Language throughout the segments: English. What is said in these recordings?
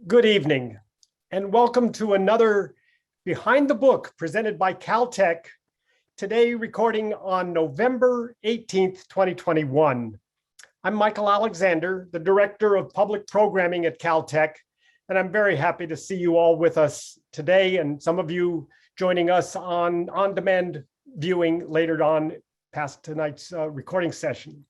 Good evening, and welcome to another Behind the Book presented by Caltech, today recording on November 18th, 2021. I'm Michael Alexander, the Director of Public Programming at Caltech, and I'm very happy to see you all with us today, and some of you joining us on-demand viewing later on past tonight's recording session.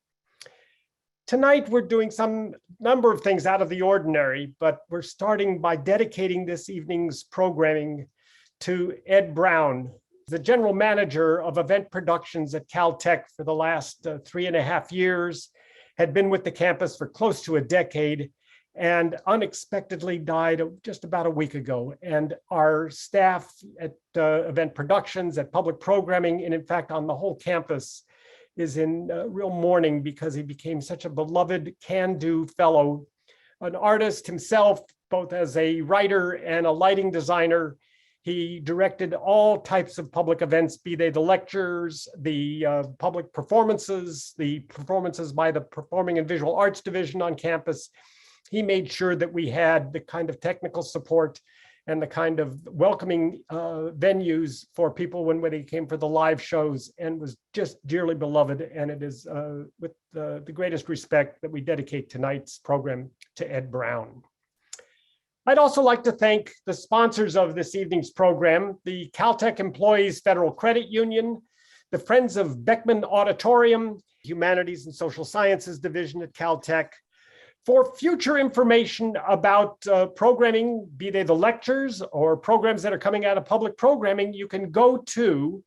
Tonight, we're doing some number of things out of the ordinary, but we're starting by dedicating this evening's programming to Ed Brown, the general manager of event productions at Caltech for the last 3.5 years, had been with the campus for close to a decade, and unexpectedly died just about a week ago. And our staff at event productions, at public programming, and in fact on the whole campus is in real mourning because he became such a beloved can-do fellow, an artist himself, both as a writer and a lighting designer. He directed all types of public events, be they the lectures, the public performances, the performances by the Performing and Visual Arts Division on campus. He made sure that we had the kind of technical support and the kind of welcoming venues for people when they came for the live shows, and was just dearly beloved. And it is with the greatest respect that we dedicate tonight's program to Ed Brown. I'd also like to thank the sponsors of this evening's program, the Caltech Employees Federal Credit Union, the Friends of Beckman Auditorium, Humanities and Social Sciences Division at Caltech. For future information about programming, be they the lectures or programs that are coming out of public programming, you can go to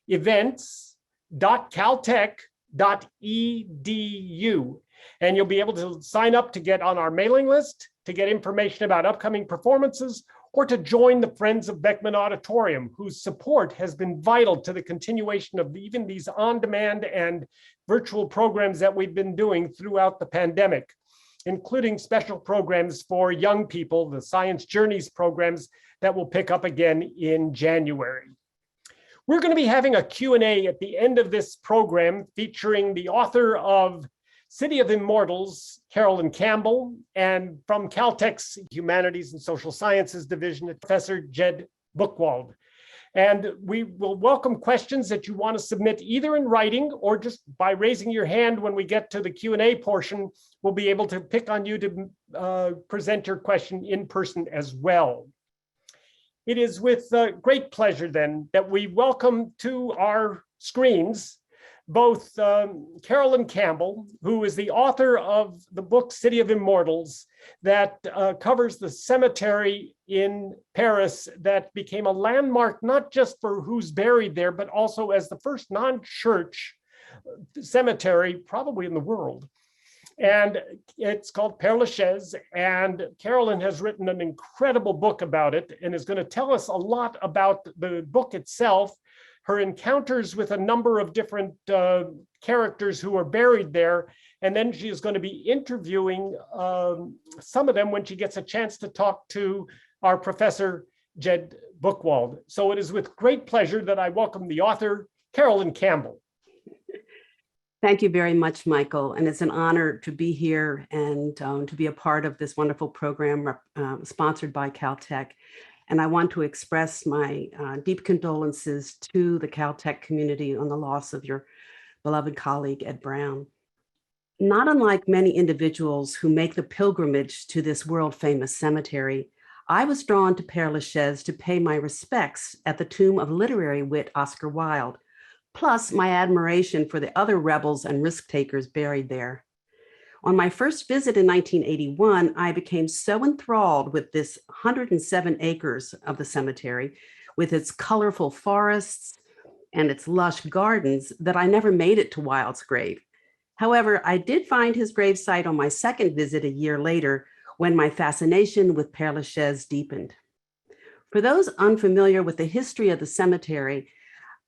events.caltech.edu, and you'll be able to sign up to get on our mailing list, to get information about upcoming performances, or to join the Friends of Beckman Auditorium, whose support has been vital to the continuation of even these on-demand and virtual programs that we've been doing throughout the pandemic, including special programs for young people, the Science Journeys programs that will pick up again in January. We're going to be having a Q&A at the end of this program featuring the author of City of Immortals, Carolyn Campbell, and from Caltech's Humanities and Social Sciences Division, Professor Jed Buchwald. And we will welcome questions that you want to submit either in writing or just by raising your hand when we get to the Q&A portion. We'll be able to pick on you to present your question in person as well. It is with great pleasure then that we welcome to our screens both Carolyn Campbell, who is the author of the book City of Immortals, that covers the cemetery in Paris that became a landmark, not just for who's buried there, but also as the first non-church cemetery probably in the world. And it's called Père-Lachaise, and Carolyn has written an incredible book about it and is going to tell us a lot about the book itself, her encounters with a number of different characters who are buried there. And then she is going to be interviewing some of them when she gets a chance to talk to our professor, Jed Buchwald. So it is with great pleasure that I welcome the author, Carolyn Campbell. Thank you very much, Michael. And it's an honor to be here and to be a part of this wonderful program sponsored by Caltech. And I want to express my deep condolences to the Caltech community on the loss of your beloved colleague, Ed Brown. Not unlike many individuals who make the pilgrimage to this world-famous cemetery, I was drawn to Père-Lachaise to pay my respects at the tomb of literary wit Oscar Wilde, plus my admiration for the other rebels and risk-takers buried there. On my first visit in 1981, I became so enthralled with this 107 acres of the cemetery, with its colorful forests and its lush gardens, that I never made it to Wilde's grave. However, I did find his gravesite on my second visit a year later, when my fascination with Père-Lachaise deepened. For those unfamiliar with the history of the cemetery,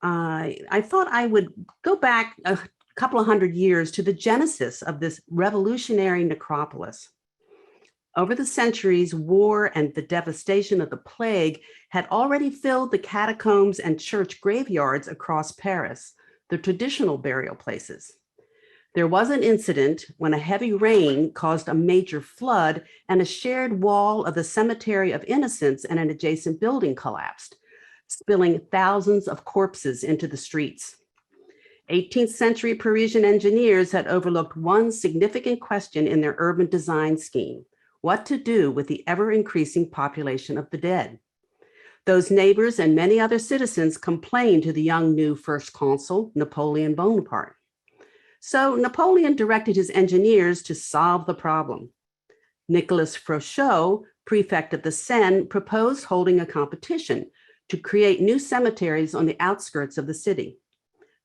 I thought I would go back a couple of hundred years to the genesis of this revolutionary necropolis. Over the centuries, war and the devastation of the plague had already filled the catacombs and church graveyards across Paris, the traditional burial places. There was an incident when a heavy rain caused a major flood and a shared wall of the Cemetery of Innocents and an adjacent building collapsed, spilling thousands of corpses into the streets. 18th century Parisian engineers had overlooked one significant question in their urban design scheme: what to do with the ever-increasing population of the dead. Those neighbors and many other citizens complained to the young new first consul, Napoleon Bonaparte. So Napoleon directed his engineers to solve the problem. Nicolas Frochot, prefect of the Seine, proposed holding a competition to create new cemeteries on the outskirts of the city.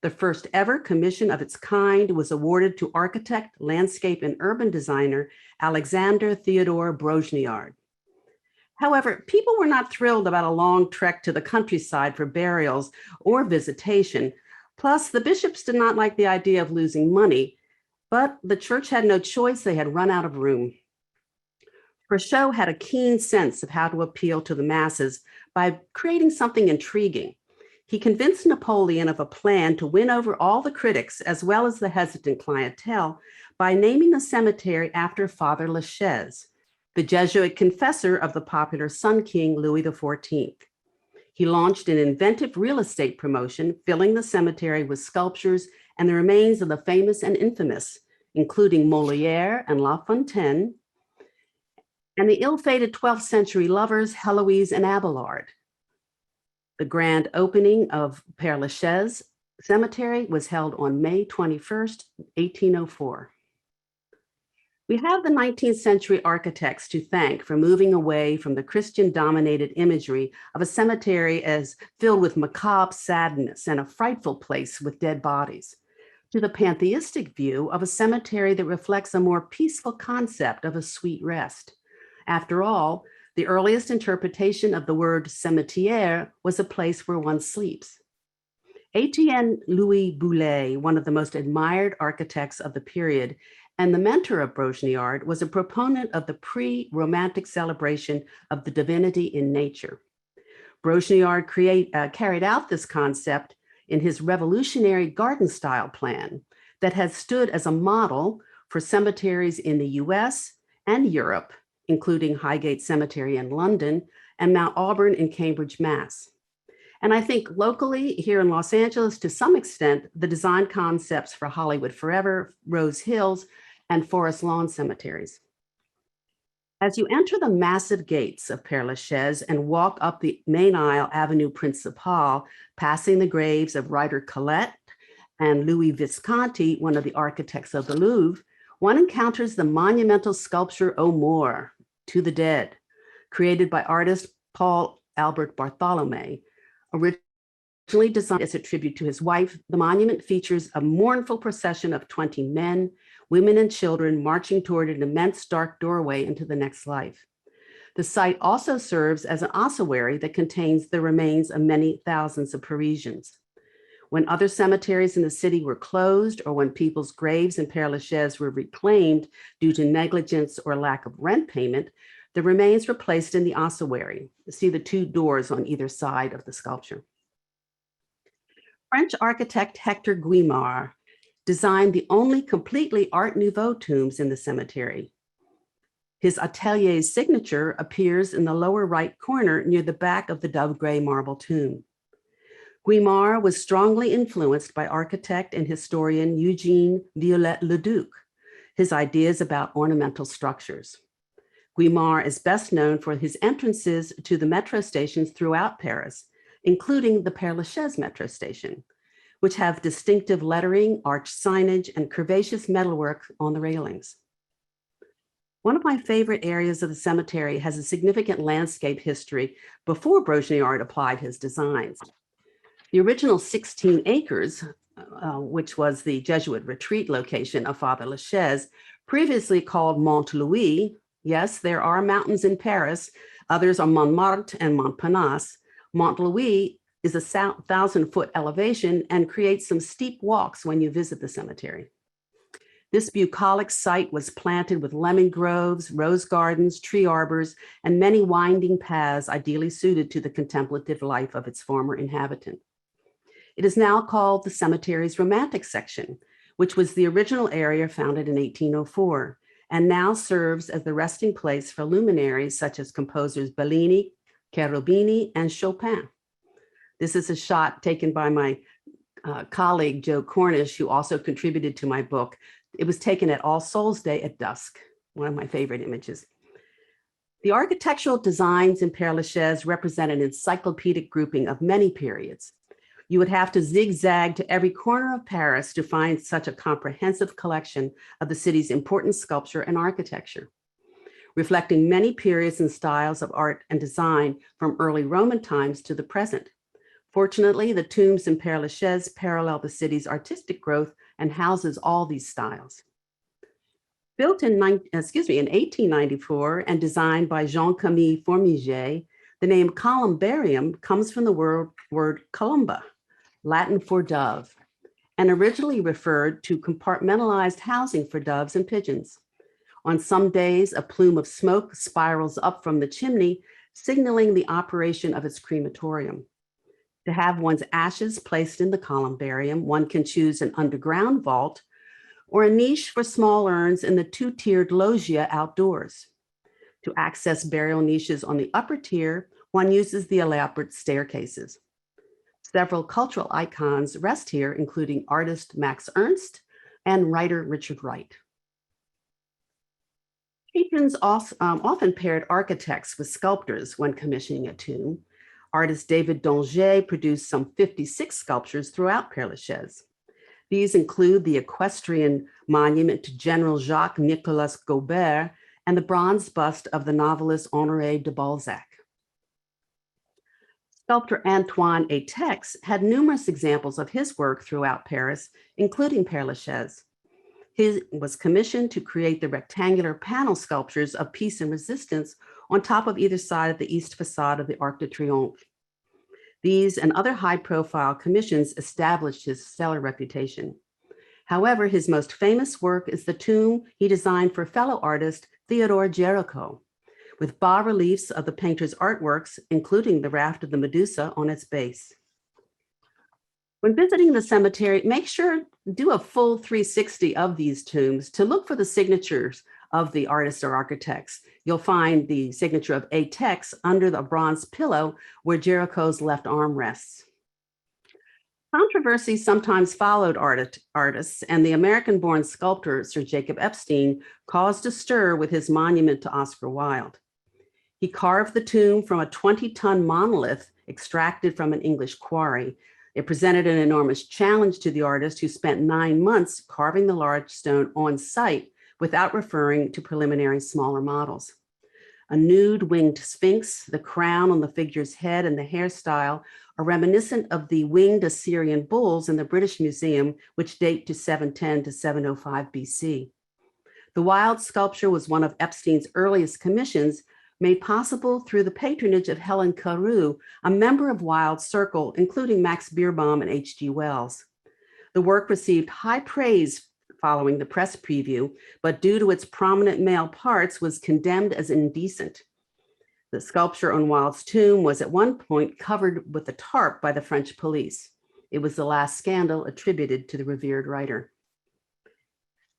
The first ever commission of its kind was awarded to architect, landscape, and urban designer Alexander Theodore Brongniart. However, people were not thrilled about a long trek to the countryside for burials or visitation. Plus, the bishops did not like the idea of losing money, but the church had no choice. They had run out of room. Frochot had a keen sense of how to appeal to the masses by creating something intriguing. He convinced Napoleon of a plan to win over all the critics as well as the hesitant clientele by naming the cemetery after Father Lachaise, the Jesuit confessor of the popular Sun King Louis XIV. He launched an inventive real estate promotion, filling the cemetery with sculptures and the remains of the famous and infamous, including Molière and La Fontaine, and the ill-fated 12th century lovers Heloise and Abelard. The grand opening of Père-Lachaise Cemetery was held on May 21st, 1804. We have the 19th century architects to thank for moving away from the Christian-dominated imagery of a cemetery as filled with macabre sadness and a frightful place with dead bodies, to the pantheistic view of a cemetery that reflects a more peaceful concept of a sweet rest. After all, the earliest interpretation of the word cimetière was a place where one sleeps. Etienne Louis Boullé, one of the most admired architects of the period, and the mentor of Brongniart, was a proponent of the pre-Romantic celebration of the divinity in nature. Brongniart carried out this concept in his revolutionary garden-style plan that has stood as a model for cemeteries in the US and Europe, including Highgate Cemetery in London and Mount Auburn in Cambridge, Mass. And I think locally here in Los Angeles, to some extent, the design concepts for Hollywood Forever, Rose Hills, and Forest Lawn cemeteries. As you enter the massive gates of Père-Lachaise and walk up the main aisle, Avenue Principale, passing the graves of writer Colette and Louis Visconti, one of the architects of the Louvre, one encounters the monumental sculpture Aux Morts, To the Dead, created by artist Paul Albert Bartholomé. Originally designed as a tribute to his wife, the monument features a mournful procession of 20 men, women, and children marching toward an immense dark doorway into the next life. The site also serves as an ossuary that contains the remains of many thousands of Parisians. When other cemeteries in the city were closed, or when people's graves in Père-Lachaise were reclaimed due to negligence or lack of rent payment, the remains were placed in the ossuary. See the two doors on either side of the sculpture. French architect Hector Guimard designed the only completely Art Nouveau tombs in the cemetery. His atelier's signature appears in the lower right corner near the back of the dove gray marble tomb. Guimard was strongly influenced by architect and historian Eugène Viollet-le-Duc, his ideas about ornamental structures. Guimard is best known for his entrances to the metro stations throughout Paris, including the Père-Lachaise metro station, which have distinctive lettering, arch signage, and curvaceous metalwork on the railings. One of my favorite areas of the cemetery has a significant landscape history before Brongniart applied his designs. The original 16 acres, which was the Jesuit retreat location of Father Lachaise, previously called Mont Louis. Yes, there are mountains in Paris. Others are Montmartre and Montparnasse. Mont Louis is a 1,000-foot elevation and creates some steep walks when you visit the cemetery. This bucolic site was planted with lemon groves, rose gardens, tree arbors, and many winding paths ideally suited to the contemplative life of its former inhabitant. It is now called the cemetery's romantic section, which was the original area founded in 1804 and now serves as the resting place for luminaries such as composers Bellini, Cherubini, and Chopin. This is a shot taken by my colleague, Joe Cornish, who also contributed to my book. It was taken at All Souls Day at dusk, one of my favorite images. The architectural designs in Père-Lachaise represent an encyclopedic grouping of many periods. You would have to zigzag to every corner of Paris to find such a comprehensive collection of the city's important sculpture and architecture, reflecting many periods and styles of art and design from early Roman times to the present. Fortunately, the tombs in Père-Lachaise parallel the city's artistic growth and houses all these styles. Built in 1894 and designed by Jean-Camille Formiger, the name columbarium comes from the word columba, Latin for dove, and originally referred to compartmentalized housing for doves and pigeons. On some days, a plume of smoke spirals up from the chimney, signaling the operation of its crematorium. To have one's ashes placed in the columbarium, one can choose an underground vault or a niche for small urns in the two-tiered loggia outdoors. To access burial niches on the upper tier, one uses the elaborate staircases. Several cultural icons rest here, including artist Max Ernst and writer Richard Wright. Patrons often paired architects with sculptors when commissioning a tomb. Artist David Donget produced some 56 sculptures throughout Père-Lachaise. These include the equestrian monument to General Jacques Nicolas Gobert and the bronze bust of the novelist Honoré de Balzac. Sculptor Antoine Etex had numerous examples of his work throughout Paris, including Père-Lachaise. He was commissioned to create the rectangular panel sculptures of peace and resistance on top of either side of the east facade of the Arc de Triomphe. These and other high-profile commissions established his stellar reputation. However, his most famous work is the tomb he designed for fellow artist Theodore Géricault, with bas-reliefs of the painter's artworks, including the raft of the Medusa on its base. When visiting the cemetery, make sure to do a full 360 of these tombs to look for the signatures of the artists or architects. You'll find the signature of Etex under the bronze pillow where Géricault's left arm rests. Controversies sometimes followed artists, and the American-born sculptor Sir Jacob Epstein caused a stir with his monument to Oscar Wilde. He carved the tomb from a 20-ton monolith extracted from an English quarry. It presented an enormous challenge to the artist, who spent 9 months carving the large stone on site without referring to preliminary smaller models. A nude winged sphinx, the crown on the figure's head, and the hairstyle are reminiscent of the winged Assyrian bulls in the British Museum, which date to 710 to 705 BC. The Wilde sculpture was one of Epstein's earliest commissions, made possible through the patronage of Helen Carew, a member of Wilde's circle, including Max Beerbohm and H.G. Wells. The work received high praise following the press preview, but due to its prominent male parts was condemned as indecent. The sculpture on Wilde's tomb was at one point covered with a tarp by the French police. It was the last scandal attributed to the revered writer.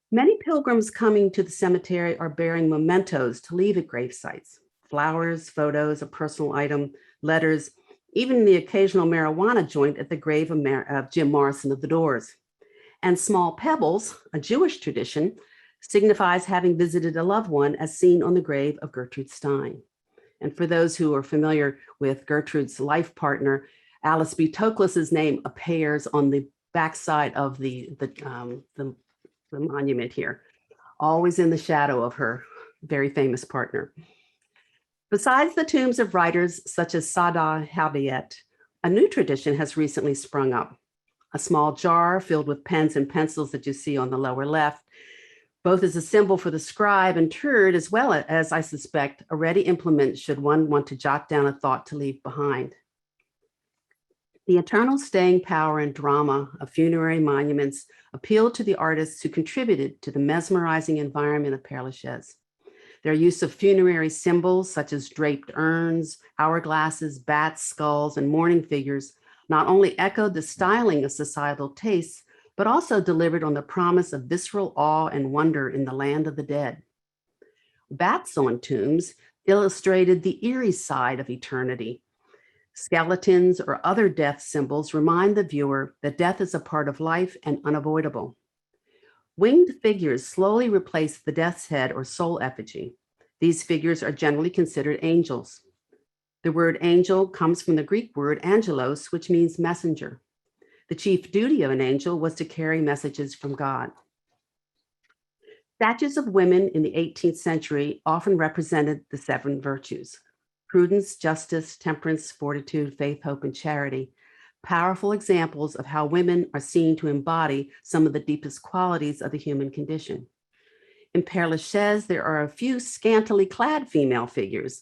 Many pilgrims coming to the cemetery are bearing mementos to leave at grave sites: flowers, photos, a personal item, letters, even the occasional marijuana joint at the grave of Jim Morrison of the Doors. And small pebbles, a Jewish tradition, signifies having visited a loved one, as seen on the grave of Gertrude Stein. And for those who are familiar with Gertrude's life partner, Alice B. Toklas's name appears on the backside of the monument here, always in the shadow of her very famous partner. Besides the tombs of writers such as Sada Habiet, a new tradition has recently sprung up. A small jar filled with pens and pencils that you see on the lower left, both as a symbol for the scribe interred, as well as, I suspect, a ready implement should one want to jot down a thought to leave behind. The eternal staying power and drama of funerary monuments appealed to the artists who contributed to the mesmerizing environment of Père-Lachaise. Their use of funerary symbols such as draped urns, hourglasses, bats, skulls, and mourning figures not only echoed the styling of societal tastes, but also delivered on the promise of visceral awe and wonder in the land of the dead. Bats on tombs illustrated the eerie side of eternity. Skeletons or other death symbols remind the viewer that death is a part of life and unavoidable. Winged figures slowly replace the death's head or soul effigy. These figures are generally considered angels. The word angel comes from the Greek word angelos, which means messenger. The chief duty of an angel was to carry messages from God. Statues of women in the 18th century often represented the seven virtues: prudence, justice, temperance, fortitude, faith, hope, and charity. Powerful examples of how women are seen to embody some of the deepest qualities of the human condition. In Père-Lachaise, there are a few scantily clad female figures.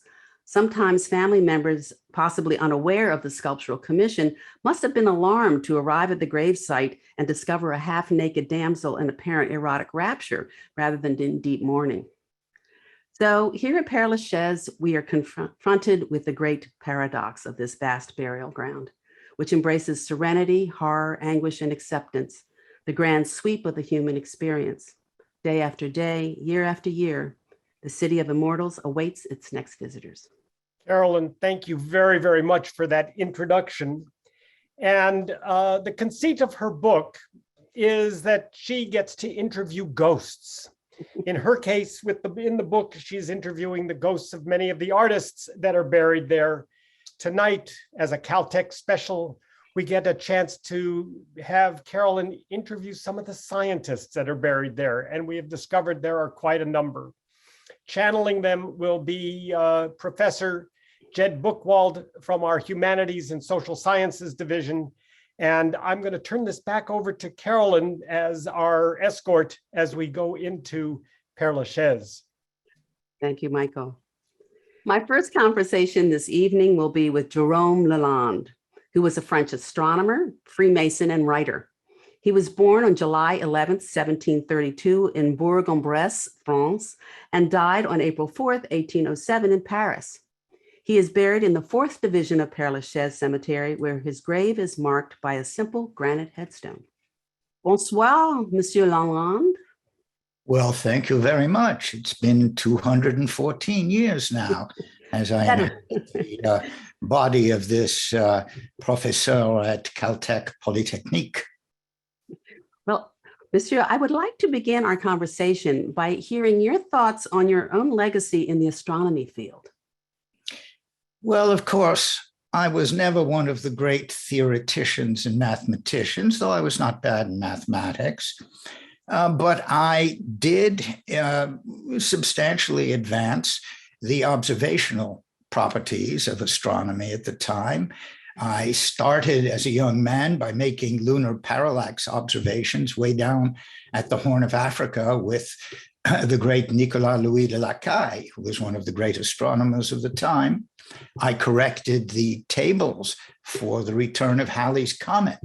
Sometimes family members, possibly unaware of the sculptural commission, must have been alarmed to arrive at the gravesite and discover a half-naked damsel in apparent erotic rapture rather than in deep mourning. So here at Père-Lachaise, we are confronted with the great paradox of this vast burial ground, which embraces serenity, horror, anguish, and acceptance, the grand sweep of the human experience. Day after day, year after year, the city of immortals awaits its next visitors. Carolyn, thank you very, very much for that introduction. And the conceit of her book is that she gets to interview ghosts. In her case, in the book, she's interviewing the ghosts of many of the artists that are buried there. Tonight, as a Caltech special, we get a chance to have Carolyn interview some of the scientists that are buried there, and we have discovered there are quite a number. Channeling them will be Professor Jed Buchwald from our Humanities and Social Sciences division. And I'm going to turn this back over to Carolyn as our escort as we go into Père-Lachaise. Thank you, Michael. My first conversation this evening will be with Jérôme Lalonde, who was a French astronomer, Freemason, and writer. He was born on July 11th, 1732 in Bourg-en-Bresse, France, and died on April 4th, 1807 in Paris. He is buried in the 4th division of Père-Lachaise Cemetery, where his grave is marked by a simple granite headstone. Bonsoir, Monsieur Lalande. Well, thank you very much. It's been 214 years now as I am the body of this professor at Caltech Polytechnique. Well, Monsieur, I would like to begin our conversation by hearing your thoughts on your own legacy in the astronomy field. Well, of course, I was never one of the great theoreticians and mathematicians, though I was not bad in mathematics. But I did substantially advance the observational properties of astronomy at the time. I started as a young man by making lunar parallax observations way down at the Horn of Africa with the great Nicolas Louis de Lacaille, who was one of the great astronomers of the time. I corrected the tables for the return of Halley's Comet,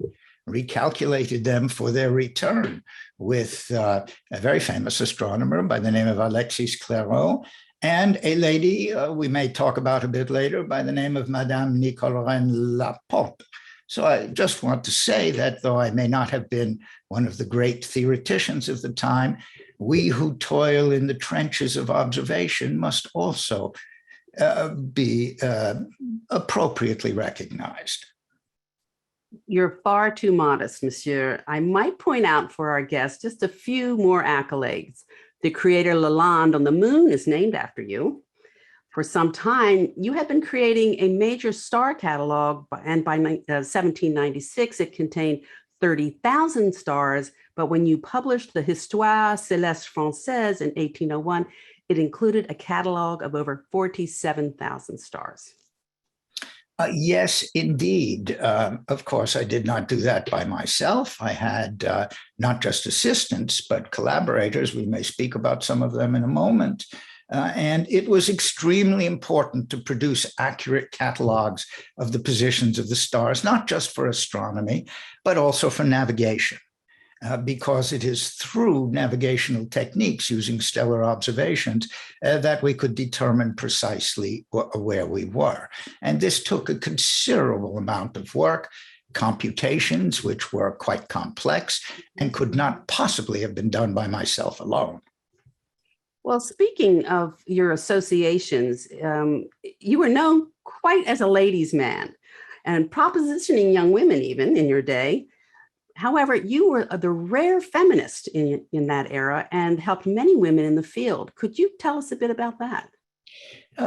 recalculated them for their return with a very famous astronomer by the name of Alexis Clairaut, and a lady we may talk about a bit later by the name of Madame Nicolene Laporte. So I just want to say that though I may not have been one of the great theoreticians of the time, we who toil in the trenches of observation must also be appropriately recognized. You're far too modest, Monsieur. I might point out for our guests just a few more accolades. The creator Lalande on the moon is named after you. For some time, you have been creating a major star catalog, and by 1796, it contained 30,000 stars. But when you published the Histoire Céleste Française in 1801, it included a catalog of over 47,000 stars. Yes, indeed. Of course, I did not do that by myself. I had not just assistants, but collaborators. We may speak about some of them in a moment. And it was extremely important to produce accurate catalogs of the positions of the stars, not just for astronomy, but also for navigation. Because it is through navigational techniques using stellar observations that we could determine precisely where we were. And this took a considerable amount of work. computations, which were quite complex and could not possibly have been done by myself alone. Well, speaking of your associations, you were known quite as a ladies' man and propositioning young women even in your day. However, you were the rare feminist in that era and helped many women in the field. Could you tell us a bit about that?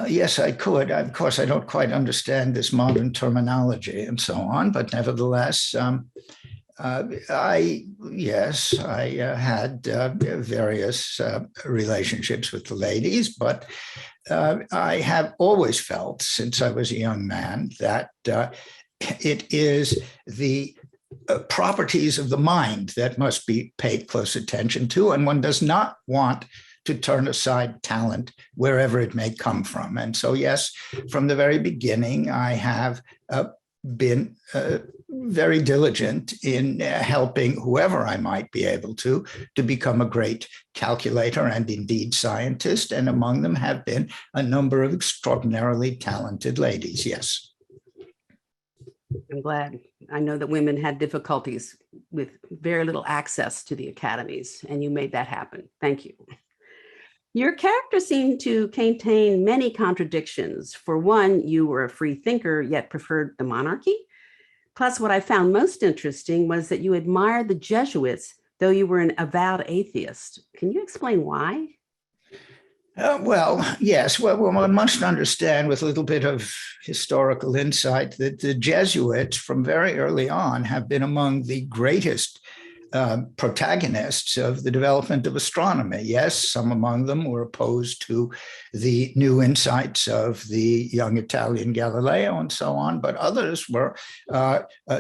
Yes, I could. Of course, I don't quite understand this modern terminology and so on, but nevertheless, I had various relationships with the ladies, but I have always felt since I was a young man that it is the properties of the mind that must be paid close attention to, and one does not want to turn aside talent wherever it may come from. And so, yes, from the very beginning, I have been very diligent in helping whoever I might be able to become a great calculator and indeed scientist. And among them have been a number of extraordinarily talented ladies, yes. I'm glad. I know that women had difficulties with very little access to the academies, and you made that happen. Thank you. Your character seemed to contain many contradictions. For one, you were a free thinker, yet preferred the monarchy. Plus, what I found most interesting was that you admired the Jesuits, though you were an avowed atheist. Can you explain why? Well, yes. Well, one must understand with a little bit of historical insight that the Jesuits from very early on have been among the greatest protagonists of the development of astronomy. Yes, some among them were opposed to the new insights of the young Italian Galileo and so on, but others were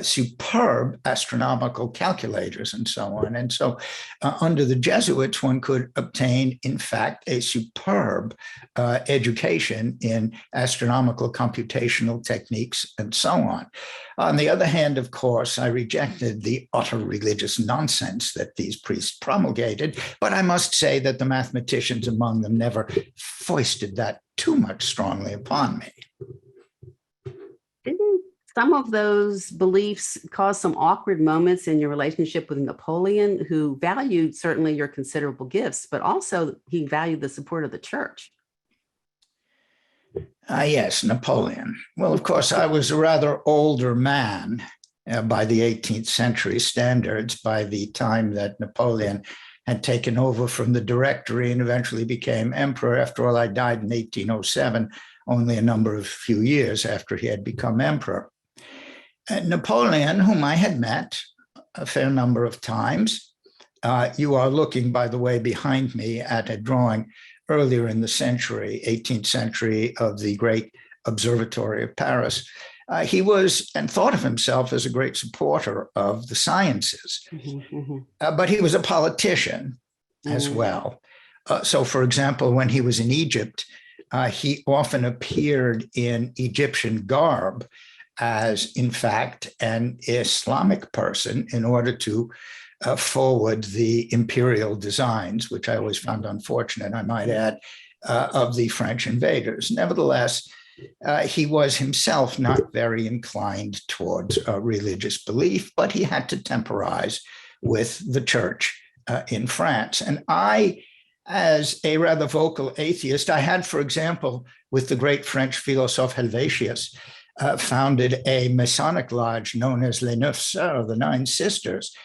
superb astronomical calculators and so on. And so under the Jesuits, one could obtain, in fact, a superb education in astronomical computational techniques and so on. On the other hand, of course, I rejected the utter religious nonsense that these priests promulgated, but I must say that the mathematicians among them never foisted that too much strongly upon me. Didn't some of those beliefs cause some awkward moments in your relationship with Napoleon, who valued certainly your considerable gifts, but also he valued the support of the church? Yes, Napoleon. Well, of course, I was a rather older man by the 18th century standards by the time that Napoleon had taken over from the Directory and eventually became emperor. After all, I died in 1807, only a few years after he had become emperor. Napoleon, whom I had met a fair number of times, you are looking, by the way, behind me at a drawing earlier in the century, 18th century, of the great observatory of Paris. He was and thought of himself as a great supporter of the sciences, but he was a politician as well. So, for example, when he was in Egypt, he often appeared in Egyptian garb as, in fact, an Islamic person in order to forward the imperial designs, which I always found unfortunate, I might add, of the French invaders. Nevertheless, he was himself not very inclined towards religious belief, but he had to temporize with the church in France. And I, as a rather vocal atheist, I had, for example, with the great French philosophe Helvetius, founded a Masonic lodge known as Les Neuf Sœurs, the Nine Sisters.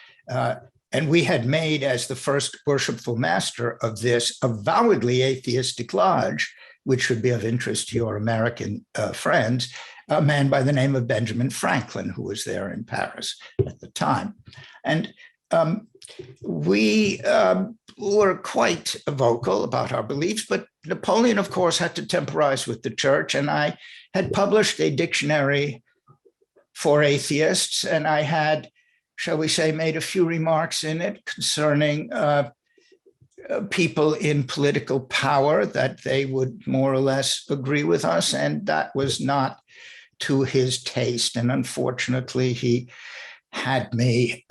And we had made, as the first worshipful master of this avowedly atheistic lodge, which should be of interest to your American friends, a man by the name of Benjamin Franklin, who was there in Paris at the time. And we were quite vocal about our beliefs, but Napoleon, of course, had to temporize with the church. And I had published a dictionary for atheists, and I had, shall we say, made a few remarks in it concerning people in political power, that they would more or less agree with us, and that was not to his taste. And unfortunately, he had me,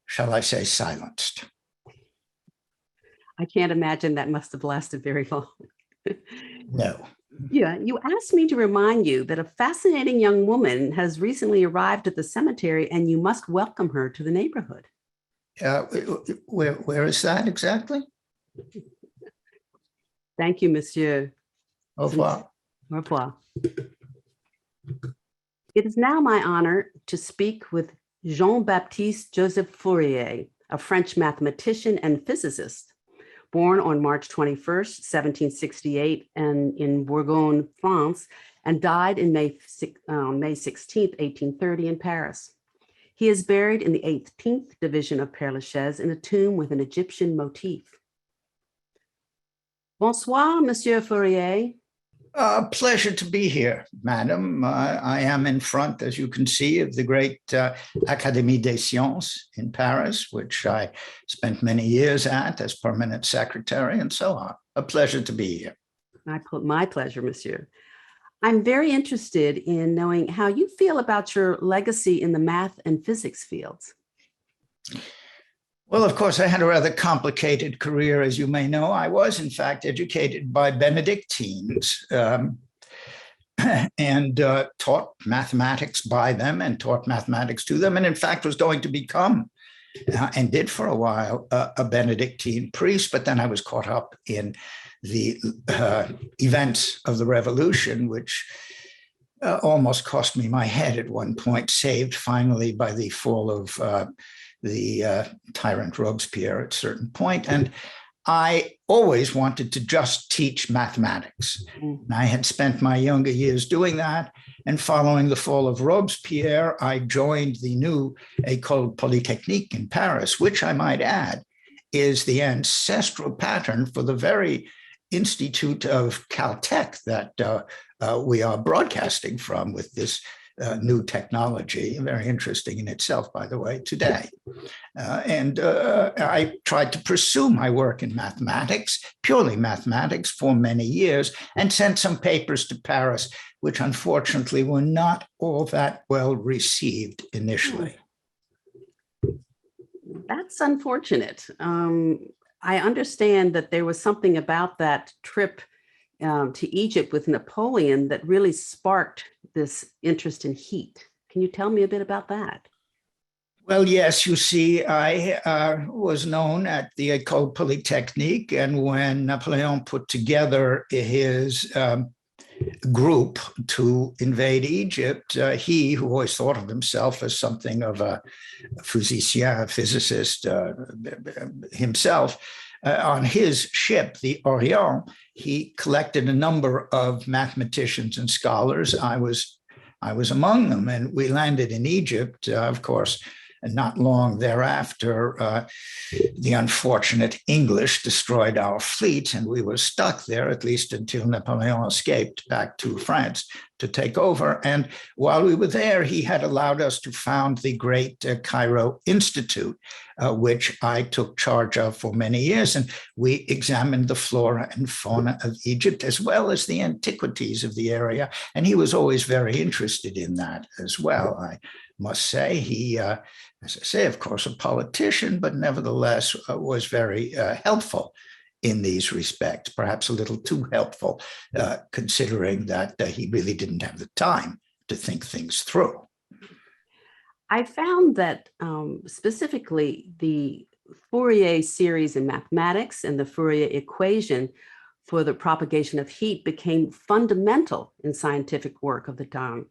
shall I say, silenced. I can't imagine that must have lasted very long. No, Yeah, you asked me to remind you that a fascinating young woman has recently arrived at the cemetery and you must welcome her to the neighborhood. Where is that exactly? Thank you, Monsieur. Au revoir. Au revoir. It is now my honor to speak with Jean-Baptiste Joseph Fourier, a French mathematician and physicist, born on March 21st, 1768, and in Bourgogne, France, and died in May 16th, 1830 in Paris. He is buried in the 18th division of Père-Lachaise in a tomb with an Egyptian motif. Bonsoir, Monsieur Fourier. Pleasure to be here, madam. I am in front, as you can see, of the great Académie des Sciences in Paris, which I spent many years at as permanent secretary and so on. A pleasure to be here. My pleasure, Monsieur. I'm very interested in knowing how you feel about your legacy in the math and physics fields. Well, of course, I had a rather complicated career, as you may know. I was, in fact, educated by Benedictines and taught mathematics by them and taught mathematics to them, and in fact was going to become, and did for a while, a Benedictine priest, but then I was caught up in the events of the revolution, which almost cost me my head at one point, saved finally by the fall of the tyrant Robespierre at a certain point. And I always wanted to just teach mathematics. And I had spent my younger years doing that. And following the fall of Robespierre, I joined the new École Polytechnique in Paris, which I might add is the ancestral pattern for the very institute of Caltech that we are broadcasting from with this new technology, very interesting in itself, by the way, today. And I tried to pursue my work in mathematics, purely mathematics, for many years, and sent some papers to Paris, which unfortunately were not all that well received initially. That's unfortunate. I understand that there was something about that trip to Egypt with Napoleon that really sparked this interest in heat. Can you tell me a bit about that? Well, yes, you see, I was known at the École Polytechnique, and when Napoleon put together his group to invade Egypt, he, who always thought of himself as something of a physicien, a physicist himself, on his ship, the Orient, he collected a number of mathematicians and scholars. I was among them, and we landed in Egypt, of course. And not long thereafter, the unfortunate English destroyed our fleet, and we were stuck there, at least until Napoleon escaped back to France to take over. And while we were there, he had allowed us to found the great Cairo Institute, which I took charge of for many years. And we examined the flora and fauna of Egypt, as well as the antiquities of the area. And he was always very interested in that as well. I must say, he, as I say, of course, a politician, but nevertheless was very helpful in these respects, perhaps a little too helpful, considering that he really didn't have the time to think things through. I found that specifically the Fourier series in mathematics and the Fourier equation for the propagation of heat became fundamental in scientific work of the time.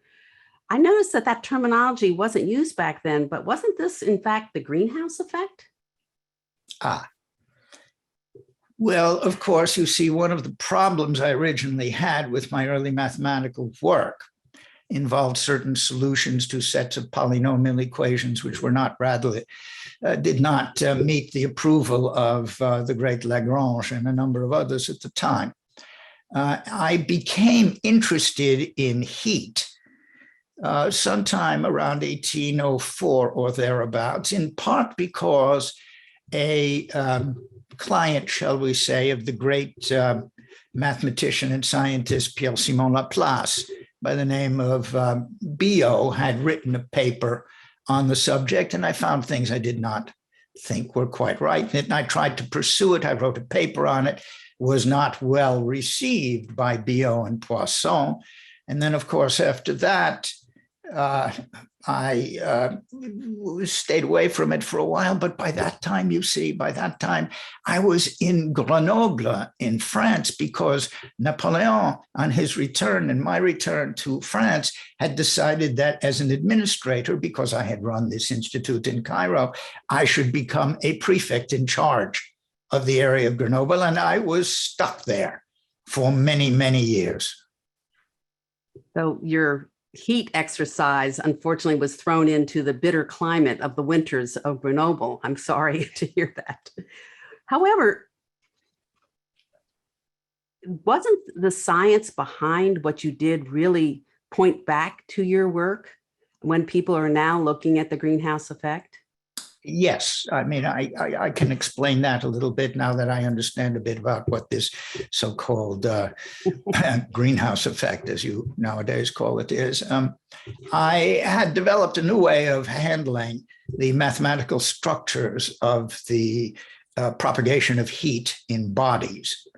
I noticed that that terminology wasn't used back then, but wasn't this, in fact, the greenhouse effect? Well, of course, you see, one of the problems I originally had with my early mathematical work involved certain solutions to sets of polynomial equations, which were not readily, did not meet the approval of the great Lagrange and a number of others at the time. I became interested in heat sometime around 1804 or thereabouts, in part because a client, shall we say, of the great mathematician and scientist Pierre-Simon Laplace by the name of Biot had written a paper on the subject, and I found things I did not think were quite right in it, and I tried to pursue it. I wrote a paper on it, was not well received by Biot and Poisson. And then, of course, after that, I stayed away from it for a while. But by that time, you see, by that time, I was in Grenoble in France, because Napoleon, on his return and my return to France, had decided that as an administrator, because I had run this institute in Cairo, I should become a prefect in charge of the area of Grenoble. And I was stuck there for many, many years. So your heat exercise, unfortunately, was thrown into the bitter climate of the winters of Grenoble. I'm sorry to hear that. However, wasn't the science behind what you did really point back to your work when people are now looking at the greenhouse effect? Yes, I mean, I can explain that a little bit now that I understand a bit about what this so-called greenhouse effect, as you nowadays call it, is. I had developed a new way of handling the mathematical structures of the propagation of heat in bodies,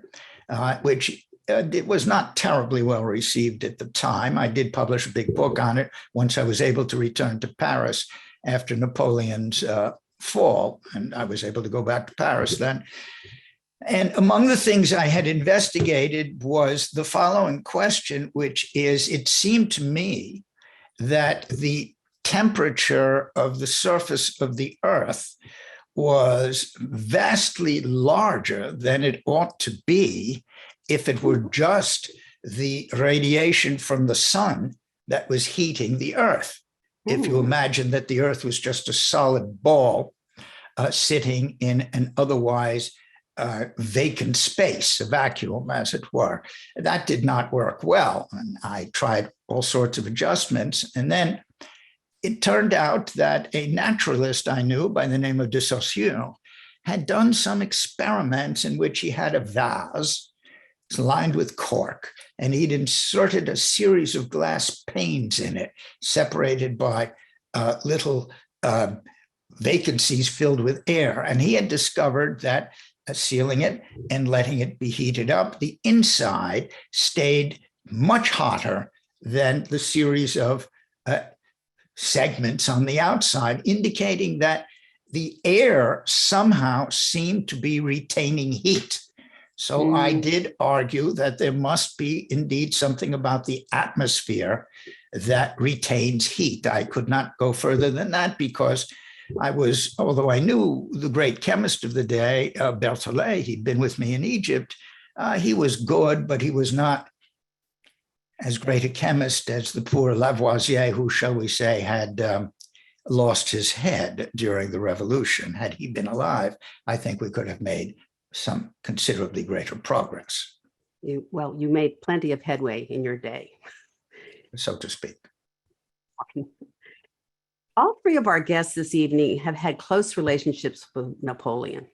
which it was not terribly well received at the time. I did publish a big book on it once I was able to return to Paris after Napoleon's fall, and I was able to go back to Paris then. And among the things I had investigated was the following question, which is, it seemed to me that the temperature of the surface of the Earth was vastly larger than it ought to be if it were just the radiation from the sun that was heating the Earth. If you imagine that the Earth was just a solid ball sitting in an otherwise vacant space, a vacuum, as it were. That did not work well. And I tried all sorts of adjustments. And then it turned out that a naturalist I knew by the name of de Saussure had done some experiments in which he had a vase lined with cork, and he'd inserted a series of glass panes in it, separated by little vacancies filled with air. And he had discovered that sealing it and letting it be heated up, the inside stayed much hotter than the series of segments on the outside, indicating that the air somehow seemed to be retaining heat. So I did argue that there must be indeed something about the atmosphere that retains heat. I could not go further than that because I was, although I knew the great chemist of the day, Berthollet, he'd been with me in Egypt, he was good, but he was not as great a chemist as the poor Lavoisier, who, shall we say, had lost his head during the revolution. Had he been alive, I think we could have made some considerably greater progress. You made plenty of headway in your day, so to speak. All three of our guests this evening have had close relationships with Napoleon.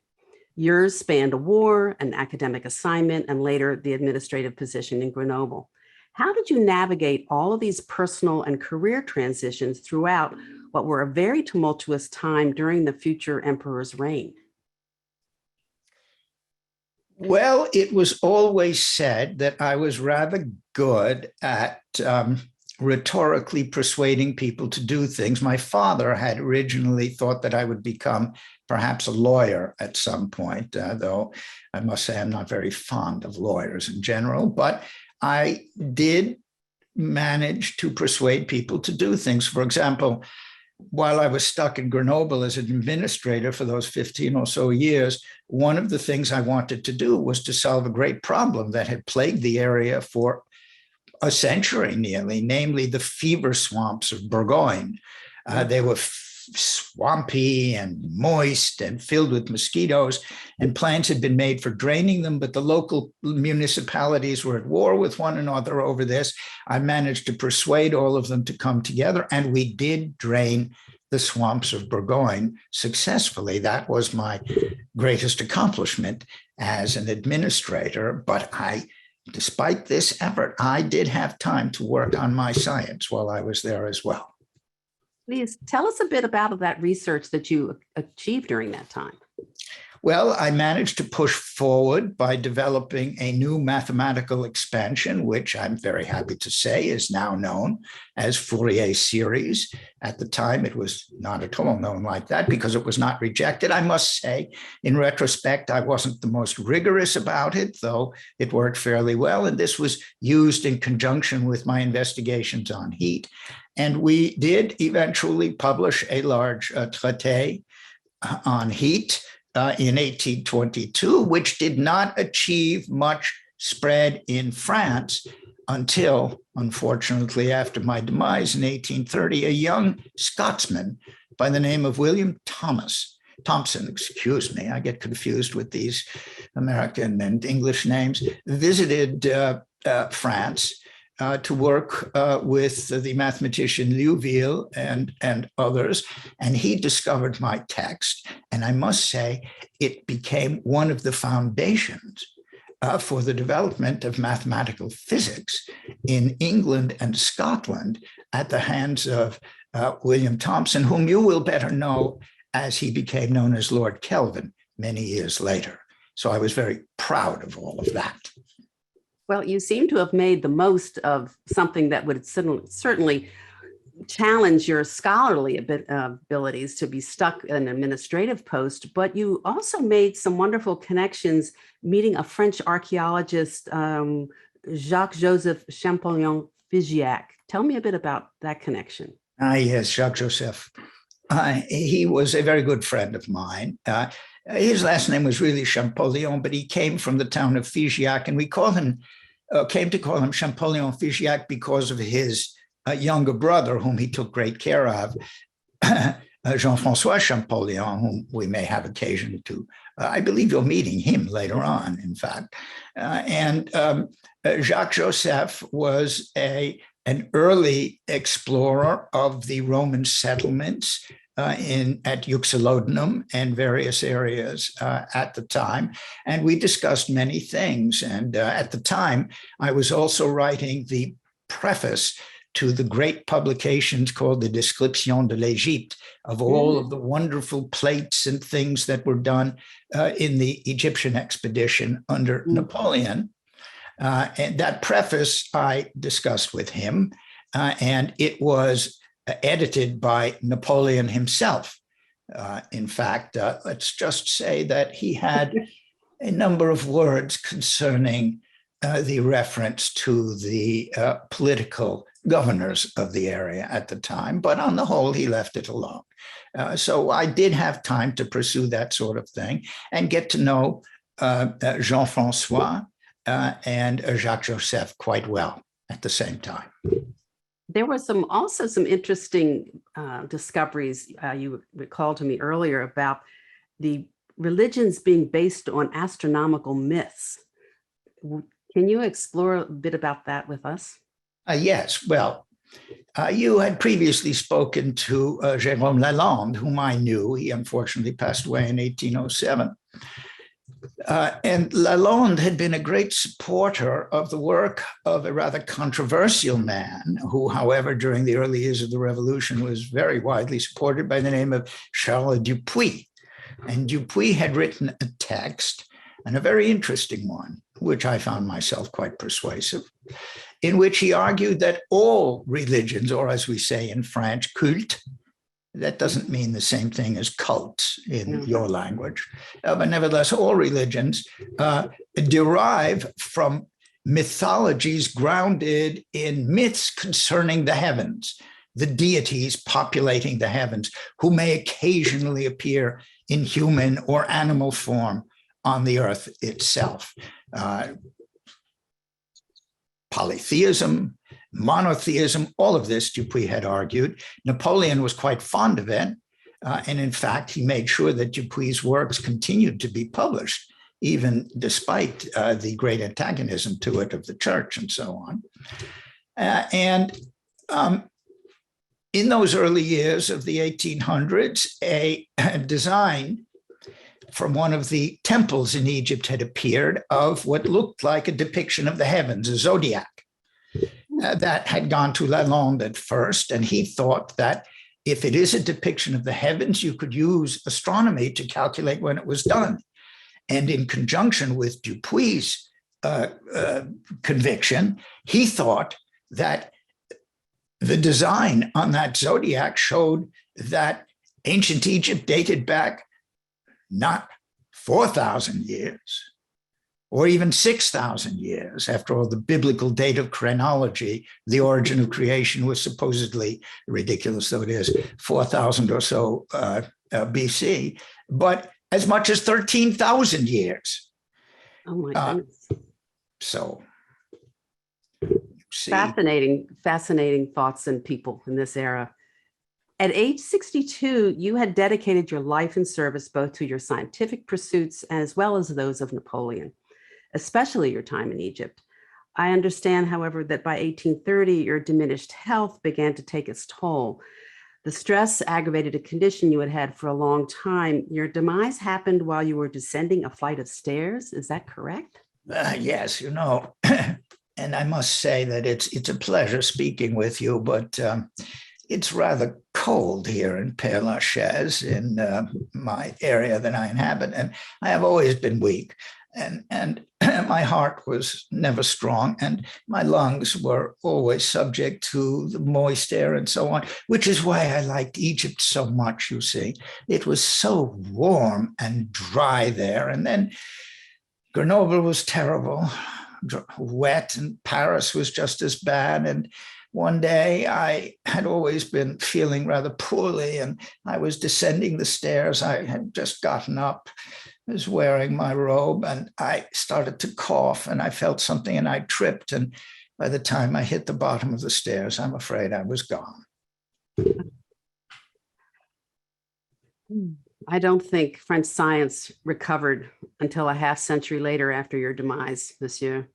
Yours spanned a war, an academic assignment, and later the administrative position in Grenoble. How did you navigate all of these personal and career transitions throughout what were a very tumultuous time during the future emperor's reign? Well, it was always said that I was rather good at rhetorically persuading people to do things. My father had originally thought that I would become perhaps a lawyer at some point, though I must say I'm not very fond of lawyers in general, but I did manage to persuade people to do things. For example, while I was stuck in Grenoble as an administrator for those 15 or so years, one of the things I wanted to do was to solve a great problem that had plagued the area for a century nearly, namely the fever swamps of Bourgogne. They were swampy and moist and filled with mosquitoes, and plans had been made for draining them, but the local municipalities were at war with one another over this. I managed to persuade all of them to come together, and we did drain the swamps of Bourgogne successfully. That was my greatest accomplishment as an administrator, but despite this effort, I did have time to work on my science while I was there as well. Please tell us a bit about that research that you achieved during that time. Well, I managed to push forward by developing a new mathematical expansion, which I'm very happy to say is now known as Fourier series. At the time, it was not at all known like that because it was not rejected. I must say, in retrospect, I wasn't the most rigorous about it, though it worked fairly well. And this was used in conjunction with my investigations on heat. And we did eventually publish a large traité on heat in 1822, which did not achieve much spread in France until, unfortunately, after my demise in 1830, a young Scotsman by the name of William Thompson, excuse me, I get confused with these American and English names, visited France to work with the mathematician Liouville and others, and he discovered my text. And I must say, it became one of the foundations for the development of mathematical physics in England and Scotland at the hands of William Thomson, whom you will better know as he became known as Lord Kelvin many years later. So I was very proud of all of that. Well, you seem to have made the most of something that would certainly challenge your scholarly abilities to be stuck in an administrative post, but you also made some wonderful connections meeting a French archaeologist, Jacques Joseph Champollion Figeac. Tell me a bit about that connection. Yes, Jacques Joseph. He was a very good friend of mine. His last name was really Champollion, but he came from the town of Figeac, and we came to call him Champollion Figeac because of his younger brother, whom he took great care of, Jean-François Champollion, whom we may have occasion to, I believe you're meeting him later on, in fact. Jacques Joseph was an early explorer of the Roman settlements at Uxellodunum and various areas at the time. And we discussed many things. And at the time, I was also writing the preface to the great publications called the Description de l'Égypte, of all of the wonderful plates and things that were done in the Egyptian expedition under Napoleon. And that preface I discussed with him, and it was edited by Napoleon himself. In fact, let's just say that he had a number of words concerning the reference to the political governors of the area at the time, but on the whole, he left it alone. So I did have time to pursue that sort of thing and get to know Jean-François and Jacques Joseph quite well at the same time. There were also some interesting discoveries you recalled to me earlier about the religions being based on astronomical myths. Can you explore a bit about that with us? Yes. Well, you had previously spoken to Jérôme Lalande, whom I knew. He unfortunately passed away in 1807. And Lalonde had been a great supporter of the work of a rather controversial man who, however, during the early years of the revolution was very widely supported, by the name of Charles Dupuy. And Dupuy had written a text, and a very interesting one, which I found myself quite persuasive, in which he argued that all religions, or as we say in French, culte, that doesn't mean the same thing as cults in your language, but nevertheless, all religions derive from mythologies grounded in myths concerning the heavens, the deities populating the heavens, who may occasionally appear in human or animal form on the earth itself. Polytheism, monotheism, all of this, Dupuy had argued. Napoleon was quite fond of it. And in fact, he made sure that Dupuy's works continued to be published, even despite the great antagonism to it of the church and so on. In those early years of the 1800s, a design from one of the temples in Egypt had appeared of what looked like a depiction of the heavens, a zodiac. That had gone to Lalande at first, and he thought that if it is a depiction of the heavens, you could use astronomy to calculate when it was done. And in conjunction with Dupuy's conviction, he thought that the design on that zodiac showed that ancient Egypt dated back not 4,000 years, or even 6,000 years. After all, the biblical date of chronology, the origin of creation was supposedly, ridiculous though it is, 4,000 or so BC, but as much as 13,000 years. Oh my goodness. So, see. Fascinating thoughts and people in this era. At age 62, you had dedicated your life and service both to your scientific pursuits as well as those of Napoleon, especially your time in Egypt. I understand, however, that by 1830, your diminished health began to take its toll. The stress aggravated a condition you had had for a long time. Your demise happened while you were descending a flight of stairs. Is that correct? Yes, you know, and I must say that it's a pleasure speaking with you, but it's rather cold here in Père-Lachaise, in my area that I inhabit, and I have always been weak, and my heart was never strong, and my lungs were always subject to the moist air and so on, which is why I liked Egypt so much, you see. It was so warm and dry there, and then Grenoble was terrible, wet, and Paris was just as bad, and one day I had always been feeling rather poorly, and I was descending the stairs. I had just gotten up, I was wearing my robe, and I started to cough, and I felt something, and I tripped. And by the time I hit the bottom of the stairs, I'm afraid I was gone. I don't think French science recovered until a half century later after your demise, monsieur.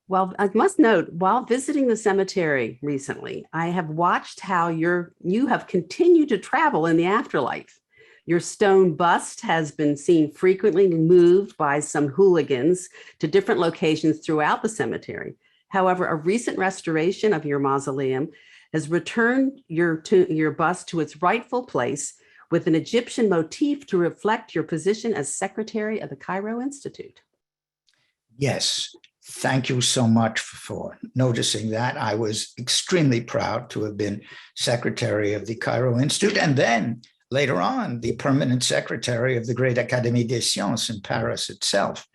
Well, I must note, while visiting the cemetery recently, I have watched how you have continued to travel in the afterlife. Your stone bust has been seen frequently moved by some hooligans to different locations throughout the cemetery. However, a recent restoration of your mausoleum has returned your bust to its rightful place with an Egyptian motif to reflect your position as secretary of the Cairo Institute. Yes. Thank you so much for noticing that. I was extremely proud to have been secretary of the Cairo Institute, and then later on, the permanent secretary of the Great Académie des Sciences in Paris itself.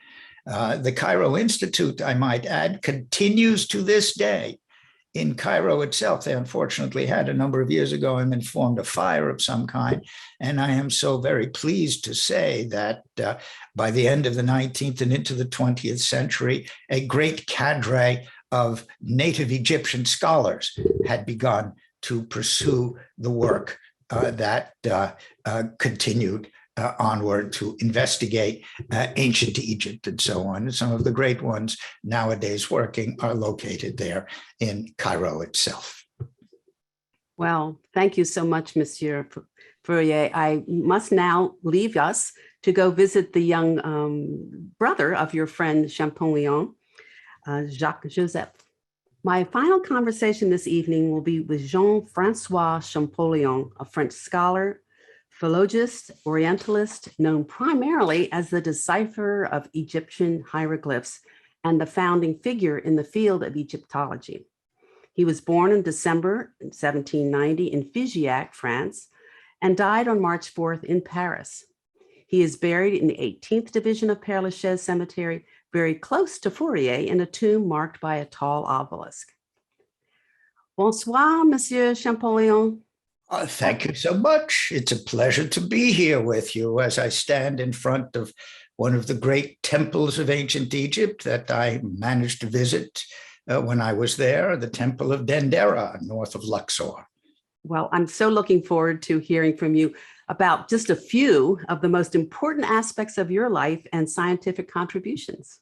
The Cairo Institute, I might add, continues to this day in Cairo itself. They unfortunately had a number of years ago, I'm informed, a fire of some kind. And I am so very pleased to say that by the end of the 19th and into the 20th century, a great cadre of native Egyptian scholars had begun to pursue the work that continued onward to investigate ancient Egypt and so on. And some of the great ones nowadays working are located there in Cairo itself. Well, thank you so much, Monsieur Fourier. I must now leave us to go visit the young brother of your friend Champollion, Jacques Joseph. My final conversation this evening will be with Jean-François Champollion, a French scholar, philologist, orientalist, known primarily as the decipherer of Egyptian hieroglyphs and the founding figure in the field of Egyptology. He was born in December 1790 in Figeac, France, and died on March 4th in Paris. He is buried in the 18th division of Père-Lachaise Cemetery, very close to Fourier, in a tomb marked by a tall obelisk. Bonsoir, Monsieur Champollion. Thank you so much. It's a pleasure to be here with you as I stand in front of one of the great temples of ancient Egypt that I managed to visit when I was there, the Temple of Dendera, north of Luxor. Well, I'm so looking forward to hearing from you about just a few of the most important aspects of your life and scientific contributions.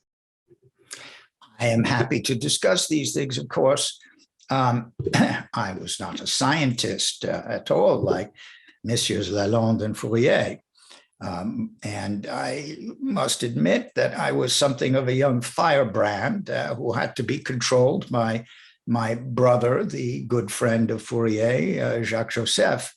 I am happy to discuss these things, of course. I was not a scientist at all, like Messieurs Lalande and Fourier. And I must admit that I was something of a young firebrand who had to be controlled by my brother, the good friend of Fourier, Jacques Joseph.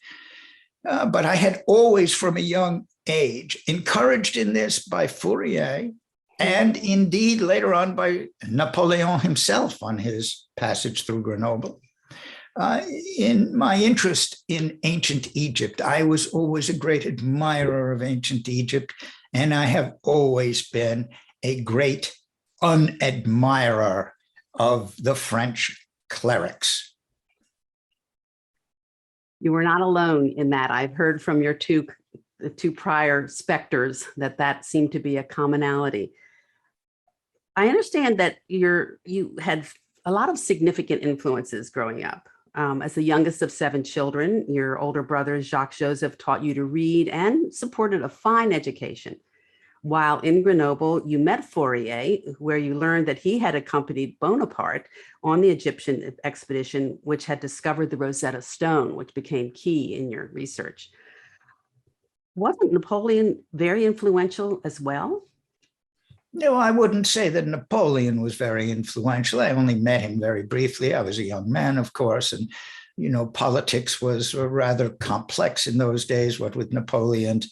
But I had always, from a young age, encouraged in this by Fourier, and indeed later on by Napoleon himself on his passage through Grenoble. In my interest in ancient Egypt, I was always a great admirer of ancient Egypt, and I have always been a great unadmirer of the French clerics. You were not alone in that. I've heard from your two prior specters that seemed to be a commonality. I understand that you had a lot of significant influences growing up. As the youngest of 7 children, your older brother, Jacques Joseph, taught you to read and supported a fine education. While in Grenoble, you met Fourier, where you learned that he had accompanied Bonaparte on the Egyptian expedition, which had discovered the Rosetta Stone, which became key in your research. Wasn't Napoleon very influential as well? No, I wouldn't say that Napoleon was very influential. I only met him very briefly. I was a young man, of course, and, politics was rather complex in those days, what with Napoleon's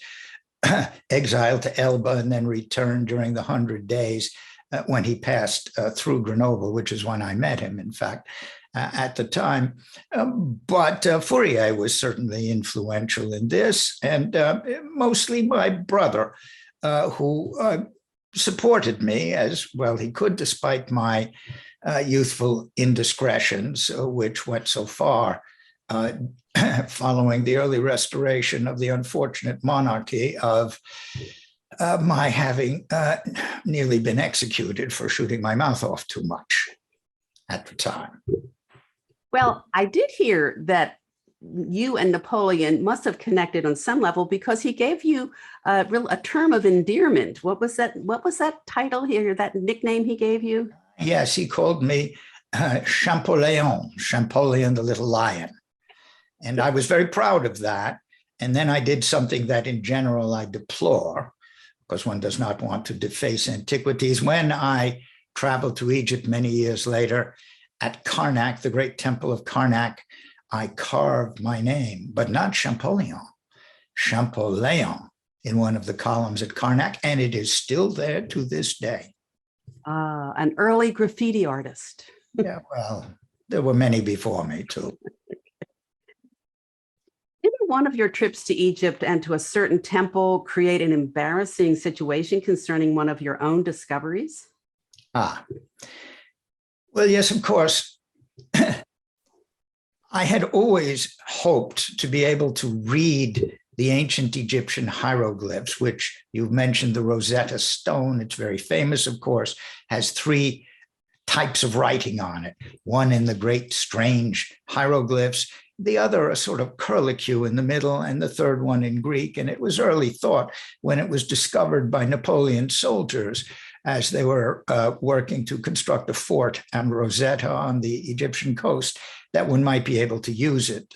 exile to Elba and then returned during the 100 Days when he passed through Grenoble, which is when I met him, in fact, at the time. But Fourier was certainly influential in this, and mostly my brother, who supported me as well he could, despite my youthful indiscretions, which went so far following the early restoration of the unfortunate monarchy of my having nearly been executed for shooting my mouth off too much at the time. Well, I did hear that you and Napoleon must have connected on some level because he gave you a term of endearment. What was that? What was that title here? That nickname he gave you? Yes, he called me Champollion, Champollion the Little Lion. And I was very proud of that. And then I did something that in general I deplore, because one does not want to deface antiquities. When I traveled to Egypt many years later at Karnak, the great temple of Karnak, I carved my name, but not Champollion, Champollion in one of the columns at Karnak, and it is still there to this day. An early graffiti artist. Yeah, well, there were many before me too. Didn't one of your trips to Egypt and to a certain temple create an embarrassing situation concerning one of your own discoveries? Well, yes, of course. I had always hoped to be able to read the ancient Egyptian hieroglyphs, which you've mentioned, the Rosetta Stone. It's very famous, of course, has 3 types of writing on it. One in the great strange hieroglyphs, the other a sort of curlicue in the middle, and the third one in Greek. And it was early thought when it was discovered by Napoleon's soldiers as they were working to construct a fort and Rosetta on the Egyptian coast, that one might be able to use it.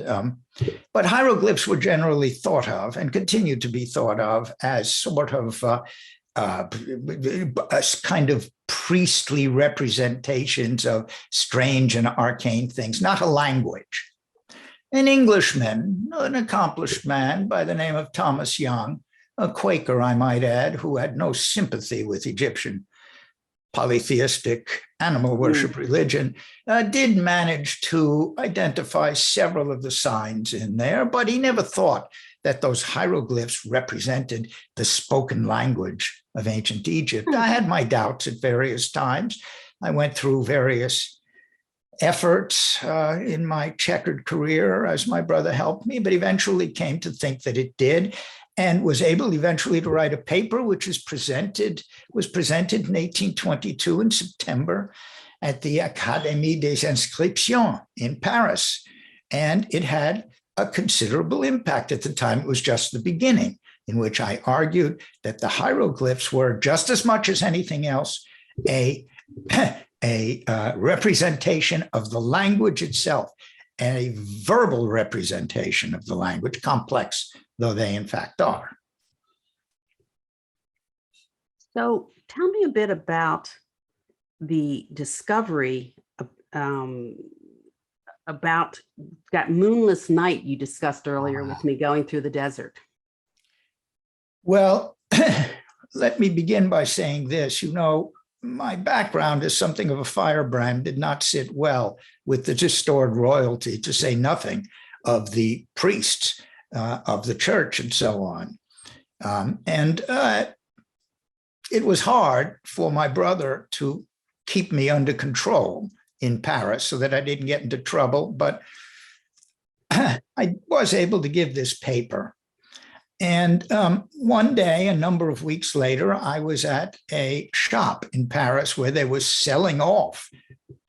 But hieroglyphs were generally thought of and continue to be thought of as sort of a kind of priestly representations of strange and arcane things, not a language. An Englishman, an accomplished man by the name of Thomas Young, a Quaker, I might add, who had no sympathy with Egyptian polytheistic animal worship religion, did manage to identify several of the signs in there, but he never thought that those hieroglyphs represented the spoken language of ancient Egypt. I had my doubts at various times. I went through various efforts in my checkered career as my brother helped me, but eventually came to think that it did, and was able eventually to write a paper which was presented in 1822 in September at the Académie des Inscriptions in Paris. And it had a considerable impact at the time. It was just the beginning, in which I argued that the hieroglyphs were, just as much as anything else, a representation of the language itself, and a verbal representation of the language, complex though they in fact are. So tell me a bit about the discovery about that moonless night you discussed earlier with me going through the desert. Well, let me begin by saying this. You know, my background as something of a firebrand did not sit well with the restored royalty, to say nothing of the priests of the church and so on. It was hard for my brother to keep me under control in Paris so that I didn't get into trouble, but I was able to give this paper. And one day, a number of weeks later, I was at a shop in Paris where they were selling off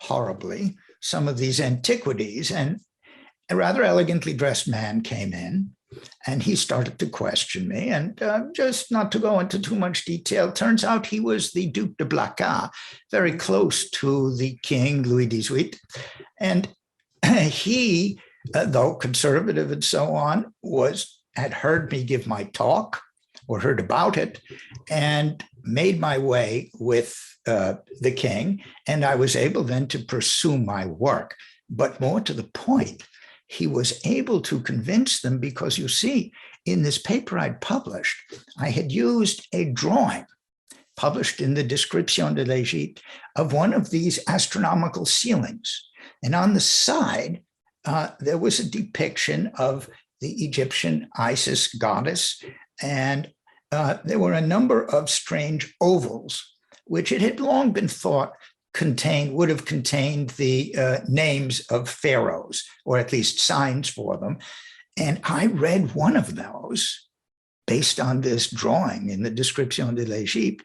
horribly some of these antiquities. And a rather elegantly dressed man came in and he started to question me. And just not to go into too much detail, turns out he was the Duc de Blacas, very close to the King, Louis XVIII. And he, though conservative and so on, had heard me give my talk or heard about it and made my way with the king. And I was able then to pursue my work. But more to the point, he was able to convince them because, you see, in this paper I'd published, I had used a drawing published in the Description de l'Égypte of one of these astronomical ceilings. And on the side, there was a depiction of the Egyptian Isis goddess, and there were a number of strange ovals, which it had long been thought would have contained the names of pharaohs, or at least signs for them. And I read one of those, based on this drawing in the Description de l'Égypte,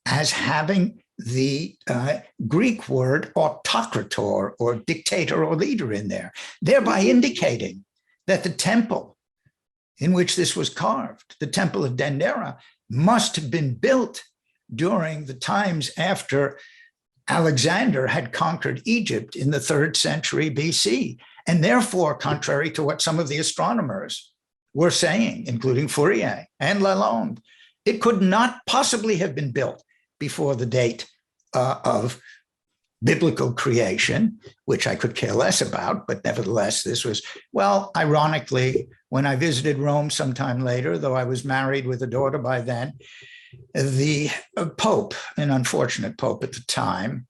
as having the Greek word autokrator, or dictator or leader, in there, thereby indicating that the temple in which this was carved, the Temple of Dendera, must have been built during the times after Alexander had conquered Egypt in the 3rd century BC. And therefore, contrary to what some of the astronomers were saying, including Fourier and Lalande, it could not possibly have been built before the date of biblical creation, which I could care less about, but nevertheless, this was, well, ironically, when I visited Rome sometime later, though I was married with a daughter by then, the Pope, an unfortunate Pope at the time,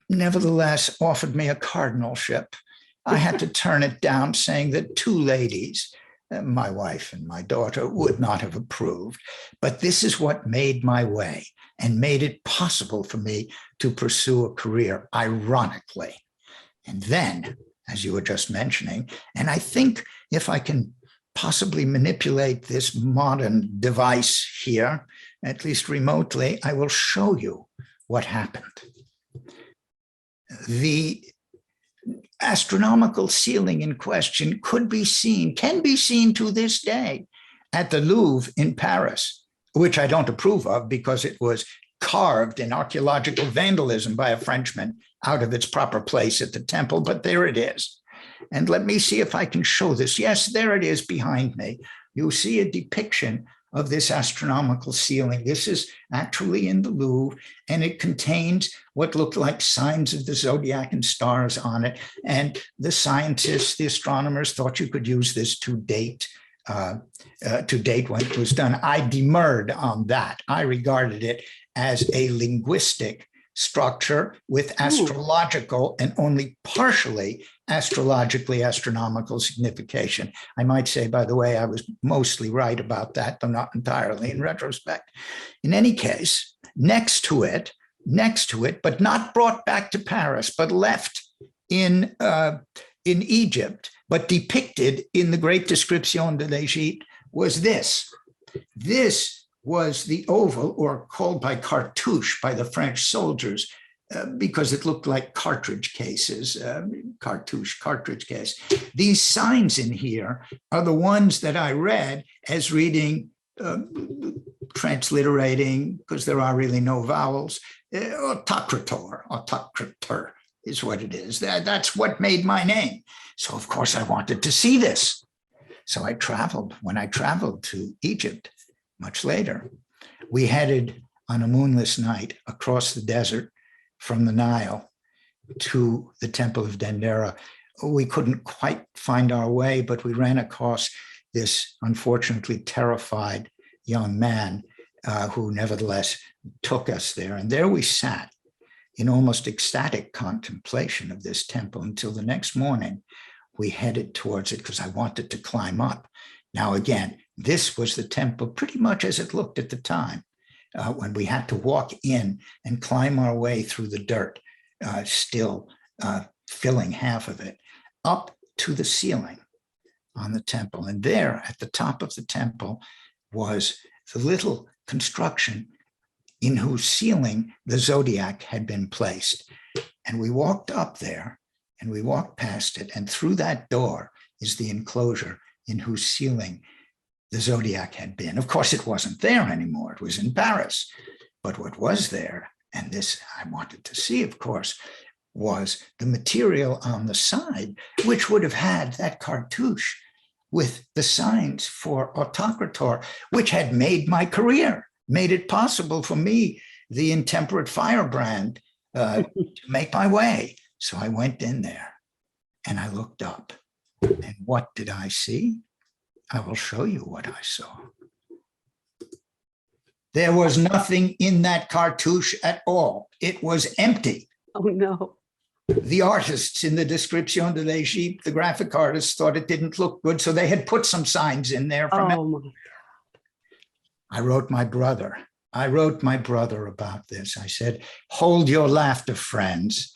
nevertheless offered me a cardinalship. I had to turn it down, saying that 2 ladies, my wife and my daughter, would not have approved. But this is what made my way and made it possible for me to pursue a career, ironically. And then, as you were just mentioning, and I think if I can possibly manipulate this modern device here, at least remotely, I will show you what happened. The astronomical ceiling in question can be seen to this day at the Louvre in Paris, which I don't approve of because it was carved in archaeological vandalism by a Frenchman out of its proper place at the temple, but there it is. And let me see if I can show this. Yes, there it is behind me. You see a depiction of this astronomical ceiling. This is actually in the Louvre, and it contains what looked like signs of the zodiac and stars on it. And the scientists, the astronomers, thought you could use this to date when it was done. I demurred on that. I regarded it as a linguistic structure with astrological and only partially astrologically astronomical signification. I might say, by the way, I was mostly right about that, though not entirely in retrospect. In any case, next to it, but not brought back to Paris, but left in Egypt, but depicted in the great Description de l'Égypte, was this. This was the oval, or called by cartouche by the French soldiers, because it looked like cartridge cases, cartridge case. These signs in here are the ones that I read as reading, transliterating, because there are really no vowels, autocrator is what it is. That's what made my name. So of course I wanted to see this. So I traveled. When I traveled to Egypt much later, we headed on a moonless night across the desert from the Nile to the Temple of Dendera. We couldn't quite find our way, but we ran across this unfortunately terrified young man who nevertheless took us there. And there we sat in almost ecstatic contemplation of this temple until the next morning we headed towards it because I wanted to climb up. Now, again, this was the temple pretty much as it looked at the time when we had to walk in and climb our way through the dirt, still filling half of it, up to the ceiling on the temple. And there at the top of the temple was the little construction in whose ceiling the zodiac had been placed. And we walked up there and we walked past it, and through that door is the enclosure in whose ceiling the zodiac had been. Of course, it wasn't there anymore. It was in Paris. But what was there, and this I wanted to see, of course, was the material on the side, which would have had that cartouche with the signs for autocrator, which had made my career, made it possible for me, the intemperate firebrand, to make my way. So I went in there and I looked up. And what did I see? I will show you what I saw. There was nothing in that cartouche at all. It was empty. Oh, no. The artists in the Description de l'Egypte, the graphic artists, thought it didn't look good, so they had put some signs in there. Oh, my. I wrote my brother. I wrote my brother about this. I said, hold your laughter, friends.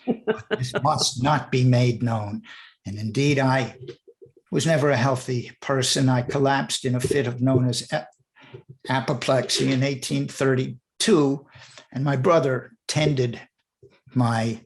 This must not be made known. And indeed, I was never a healthy person. I collapsed in a fit of known as apoplexy in 1832, and my brother tended my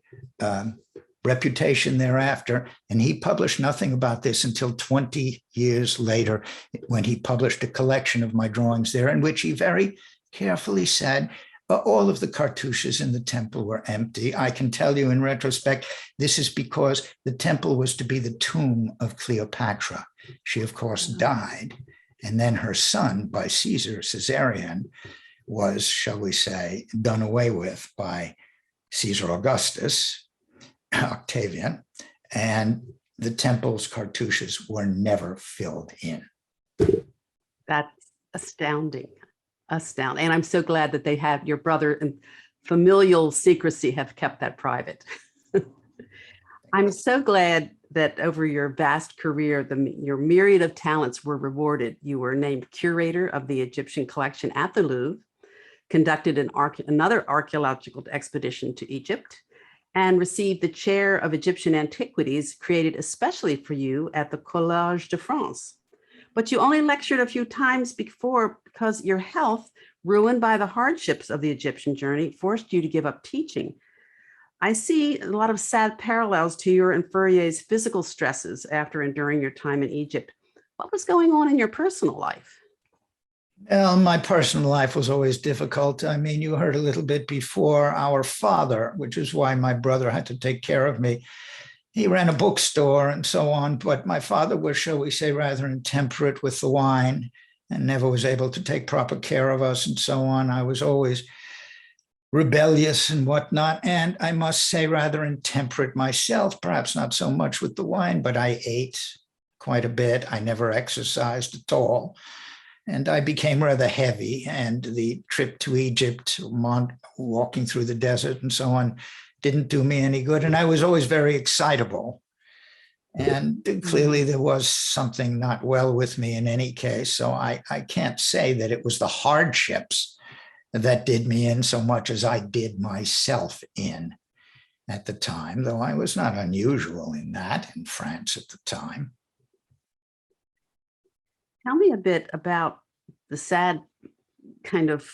reputation thereafter, and he published nothing about this until 20 years later, when he published a collection of my drawings there, in which he very carefully said all of the cartouches in the temple were empty. I can tell you in retrospect, this is because the temple was to be the tomb of Cleopatra. She, of course, died, and then her son, by Caesar, Caesarion, was, shall we say, done away with by Caesar Augustus, Octavian, and the temple's cartouches were never filled in. That's astounding. Astounding. And I'm so glad that they have, your brother and familial secrecy have kept that private. I'm so glad that over your vast career, your myriad of talents were rewarded. You were named curator of the Egyptian collection at the Louvre, conducted another archaeological expedition to Egypt, and received the chair of Egyptian antiquities created especially for you at the Collège de France. But you only lectured a few times before because your health, ruined by the hardships of the Egyptian journey, forced you to give up teaching. I see a lot of sad parallels to your and Fourier's physical stresses after enduring your time in Egypt. What was going on in your personal life? Well, my personal life was always difficult. I mean, you heard a little bit before, our father, which is why my brother had to take care of me. He ran a bookstore and so on, but my father was, shall we say, rather intemperate with the wine and never was able to take proper care of us and so on. I was always rebellious and whatnot, and I must say rather intemperate myself, perhaps not so much with the wine, but I ate quite a bit. I never exercised at all. And I became rather heavy, and the trip to Egypt, walking through the desert and so on, didn't do me any good. And I was always very excitable. And clearly there was something not well with me in any case. So I can't say that it was the hardships that did me in so much as I did myself in at the time, though I was not unusual in that in France at the time. Tell me a bit about the sad kind of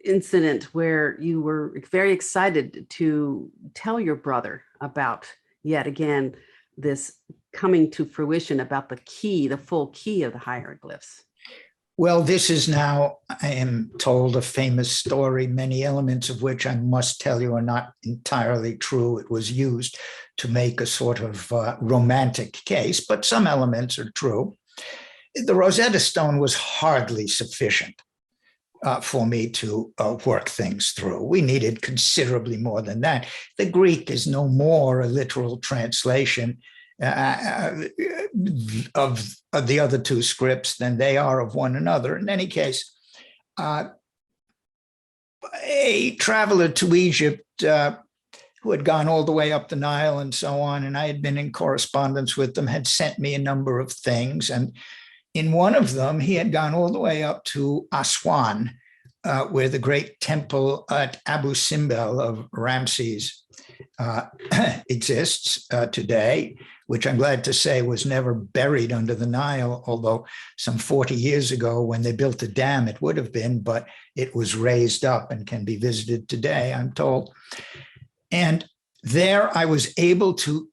incident where you were very excited to tell your brother about, yet again, this coming to fruition about the key, the full key of the hieroglyphs. Well, this is now, I am told, a famous story, many elements of which I must tell you are not entirely true. It was used to make a sort of romantic case, but some elements are true. The Rosetta Stone was hardly sufficient for me to work things through. We needed considerably more than that. The Greek is no more a literal translation of the other two scripts than they are of one another. In any case, a traveler to Egypt who had gone all the way up the Nile and so on, and I had been in correspondence with them, had sent me a number of things. And in one of them, he had gone all the way up to Aswan, where the great temple at Abu Simbel of Ramses exists today, which I'm glad to say was never buried under the Nile, although some 40 years ago when they built the dam, it would have been, but it was raised up and can be visited today, I'm told. And there I was able to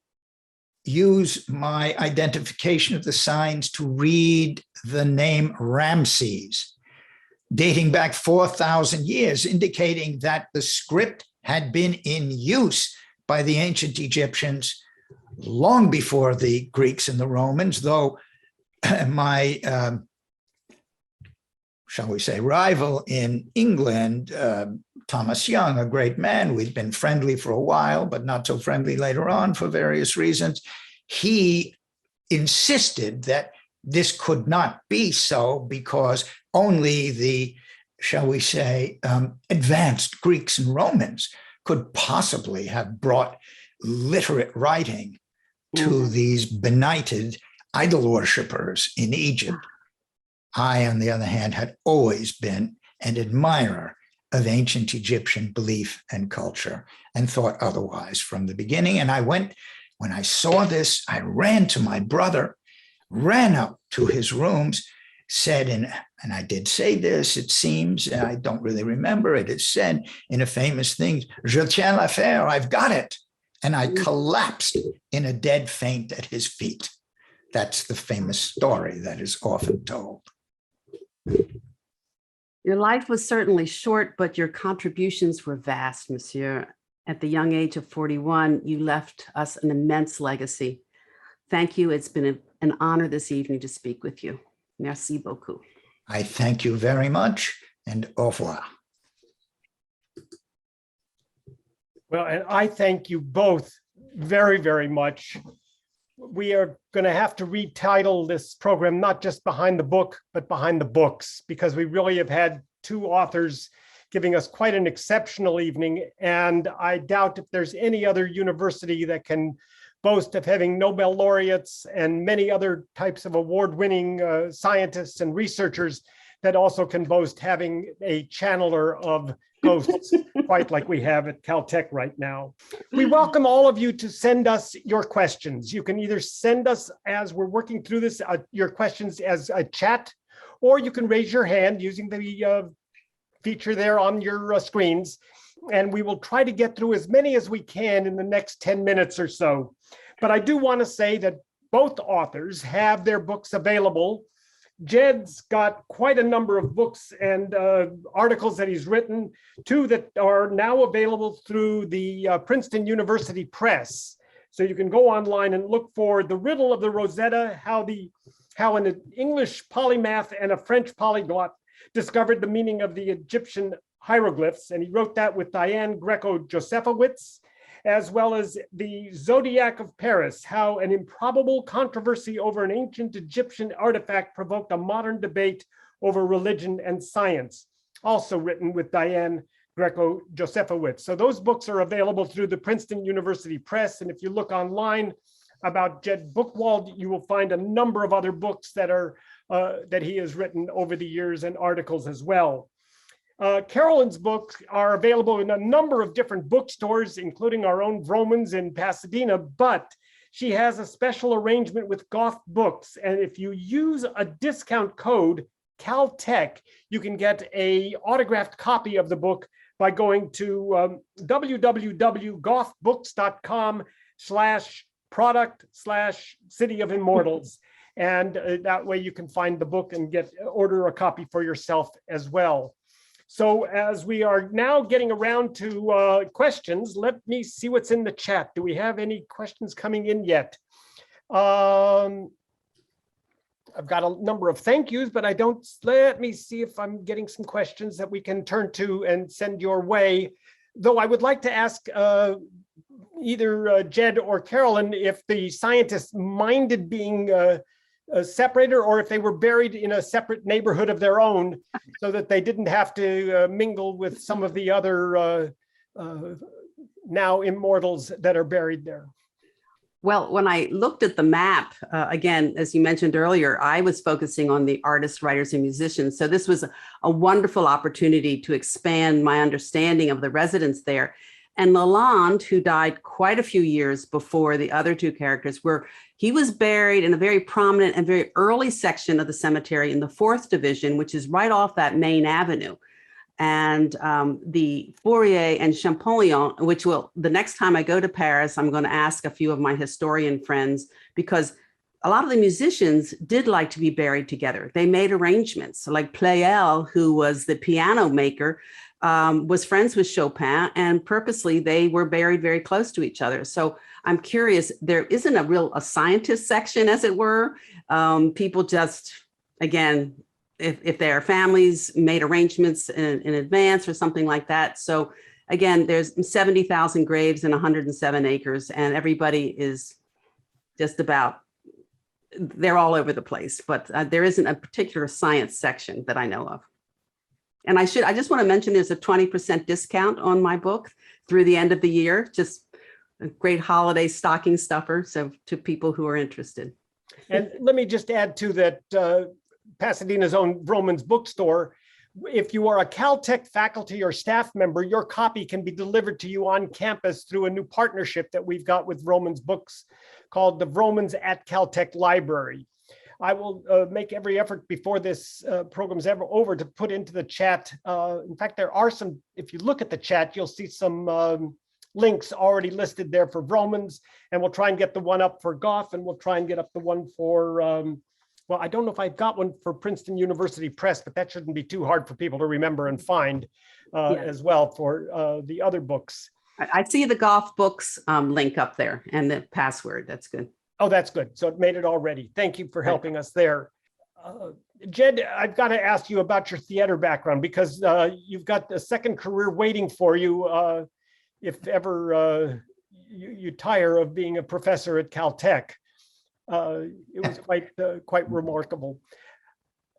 use my identification of the signs to read the name Ramses, dating back 4,000 years, indicating that the script had been in use by the ancient Egyptians long before the Greeks and the Romans, though my, shall we say, rival in England, Thomas Young, a great man, we'd been friendly for a while, but not so friendly later on for various reasons. He insisted that this could not be so because only the, shall we say, advanced Greeks and Romans could possibly have brought literate writing to these benighted idol worshippers in Egypt. I, on the other hand, had always been an admirer of ancient Egyptian belief and culture and thought otherwise from the beginning. And I went, when I saw this, I ran to my brother, ran up to his rooms, said, and I did say this, it seems, I don't really remember, it is said in a famous thing, je tiens l'affaire, I've got it. And I collapsed in a dead faint at his feet. That's the famous story that is often told. Your life was certainly short, but your contributions were vast, Monsieur. At the young age of 41, you left us an immense legacy. Thank you. It's been an honor this evening to speak with you. Merci beaucoup. I thank you very much, and au revoir. Well, and I thank you both very, very much. We are going to have to retitle this program, not just Behind the Book, but Behind the Books, because we really have had two authors giving us quite an exceptional evening. And I doubt if there's any other university that can boast of having Nobel laureates and many other types of award-winning scientists and researchers that also can boast having a channeler of ghosts, quite like we have at Caltech right now. We welcome all of you to send us your questions. You can either send us, as we're working through this, your questions as a chat, or you can raise your hand using the feature there on your screens, and we will try to get through as many as we can in the next 10 minutes or so. But I do want to say that both authors have their books available. Jed's got quite a number of books and articles that he's written, two that are now available through the Princeton University Press. So you can go online and look for The Riddle of the Rosetta, how an English polymath and a French polyglot discovered the meaning of the Egyptian hieroglyphs. And he wrote that with Diane Greco-Josephowitz, as well as The Zodiac of Paris, how an improbable controversy over an ancient Egyptian artifact provoked a modern debate over religion and science, also written with Diane Greco-Josephowitz. So those books are available through the Princeton University Press. And if you look online about Jed Buchwald, you will find a number of other books that are that he has written over the years and articles as well. Carolyn's books are available in a number of different bookstores, including our own Vroman's in Pasadena, but she has a special arrangement with Goth Books. And if you use a discount code, Caltech, you can get an autographed copy of the book by going to www.gothbooks.com/product/City of Immortals. And that way you can find the book and order a copy for yourself as well. So as we are now getting around to questions, let me see what's in the chat. Do we have any questions coming in yet? I've got a number of thank yous, but I don't, let me see if I'm getting some questions that we can turn to and send your way. Though I would like to ask either Jed or Carolyn if the scientists minded being separated, or if they were buried in a separate neighborhood of their own, so that they didn't have to mingle with some of the other now immortals that are buried there. Well, when I looked at the map, again, as you mentioned earlier, I was focusing on the artists, writers, and musicians. So this was a wonderful opportunity to expand my understanding of the residents there. And Lalande, who died quite a few years before the other two characters, he was buried in a very prominent and very early section of the cemetery in the 4th division, which is right off that main avenue. And the Fourier and Champollion, which the next time I go to Paris, I'm going to ask a few of my historian friends, because a lot of the musicians did like to be buried together. They made arrangements. So like Pleyel, who was the piano maker, was friends with Chopin, and purposely they were buried very close to each other. So I'm curious, there isn't a scientist section, as it were. People just, again, if their families made arrangements in advance or something like that. So again, there's 70,000 graves in 107 acres, and everybody is just about, they're all over the place, but there isn't a particular science section that I know of. And I just want to mention there's a 20% discount on my book through the end of the year, just a great holiday stocking stuffer. So to people who are interested. And let me just add to that, Pasadena's own Vroman's bookstore. If you are a Caltech faculty or staff member, your copy can be delivered to you on campus through a new partnership that we've got with Vroman's Books called the Vromans at Caltech Library. I will make every effort before this program's ever over to put into the chat. In fact, there are some, if you look at the chat, you'll see some links already listed there for Vromans, and we'll try and get the one up for Goff, and we'll try and get up the one for well, I don't know if I've got one for Princeton University Press, but that shouldn't be too hard for people to remember and find as well for the other books. I see the Goff Books link up there and the password. That's good. Oh, that's good. So it made it already. Thank you for helping us there. Jed, I've got to ask you about your theater background, because you've got a second career waiting for you if ever you tire of being a professor at Caltech. It was quite remarkable.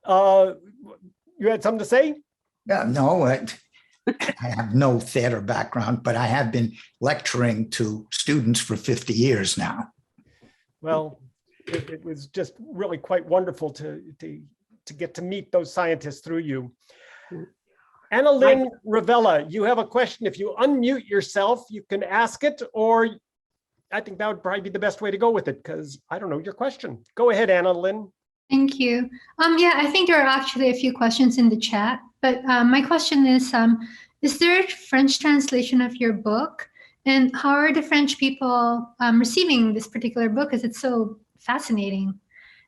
You had something to say? Yeah, no, I have no theater background, but I have been lecturing to students for 50 years now. Well, it was just really quite wonderful to get to meet those scientists through you. Anna Lynn Ravella, you have a question. If you unmute yourself, you can ask it, or I think that would probably be the best way to go with it, because I don't know your question. Go ahead, Anna Lynn. Thank you. Yeah, I think there are actually a few questions in the chat, but my question is there a French translation of your book? And how are the French people receiving this particular book? Because it's so fascinating.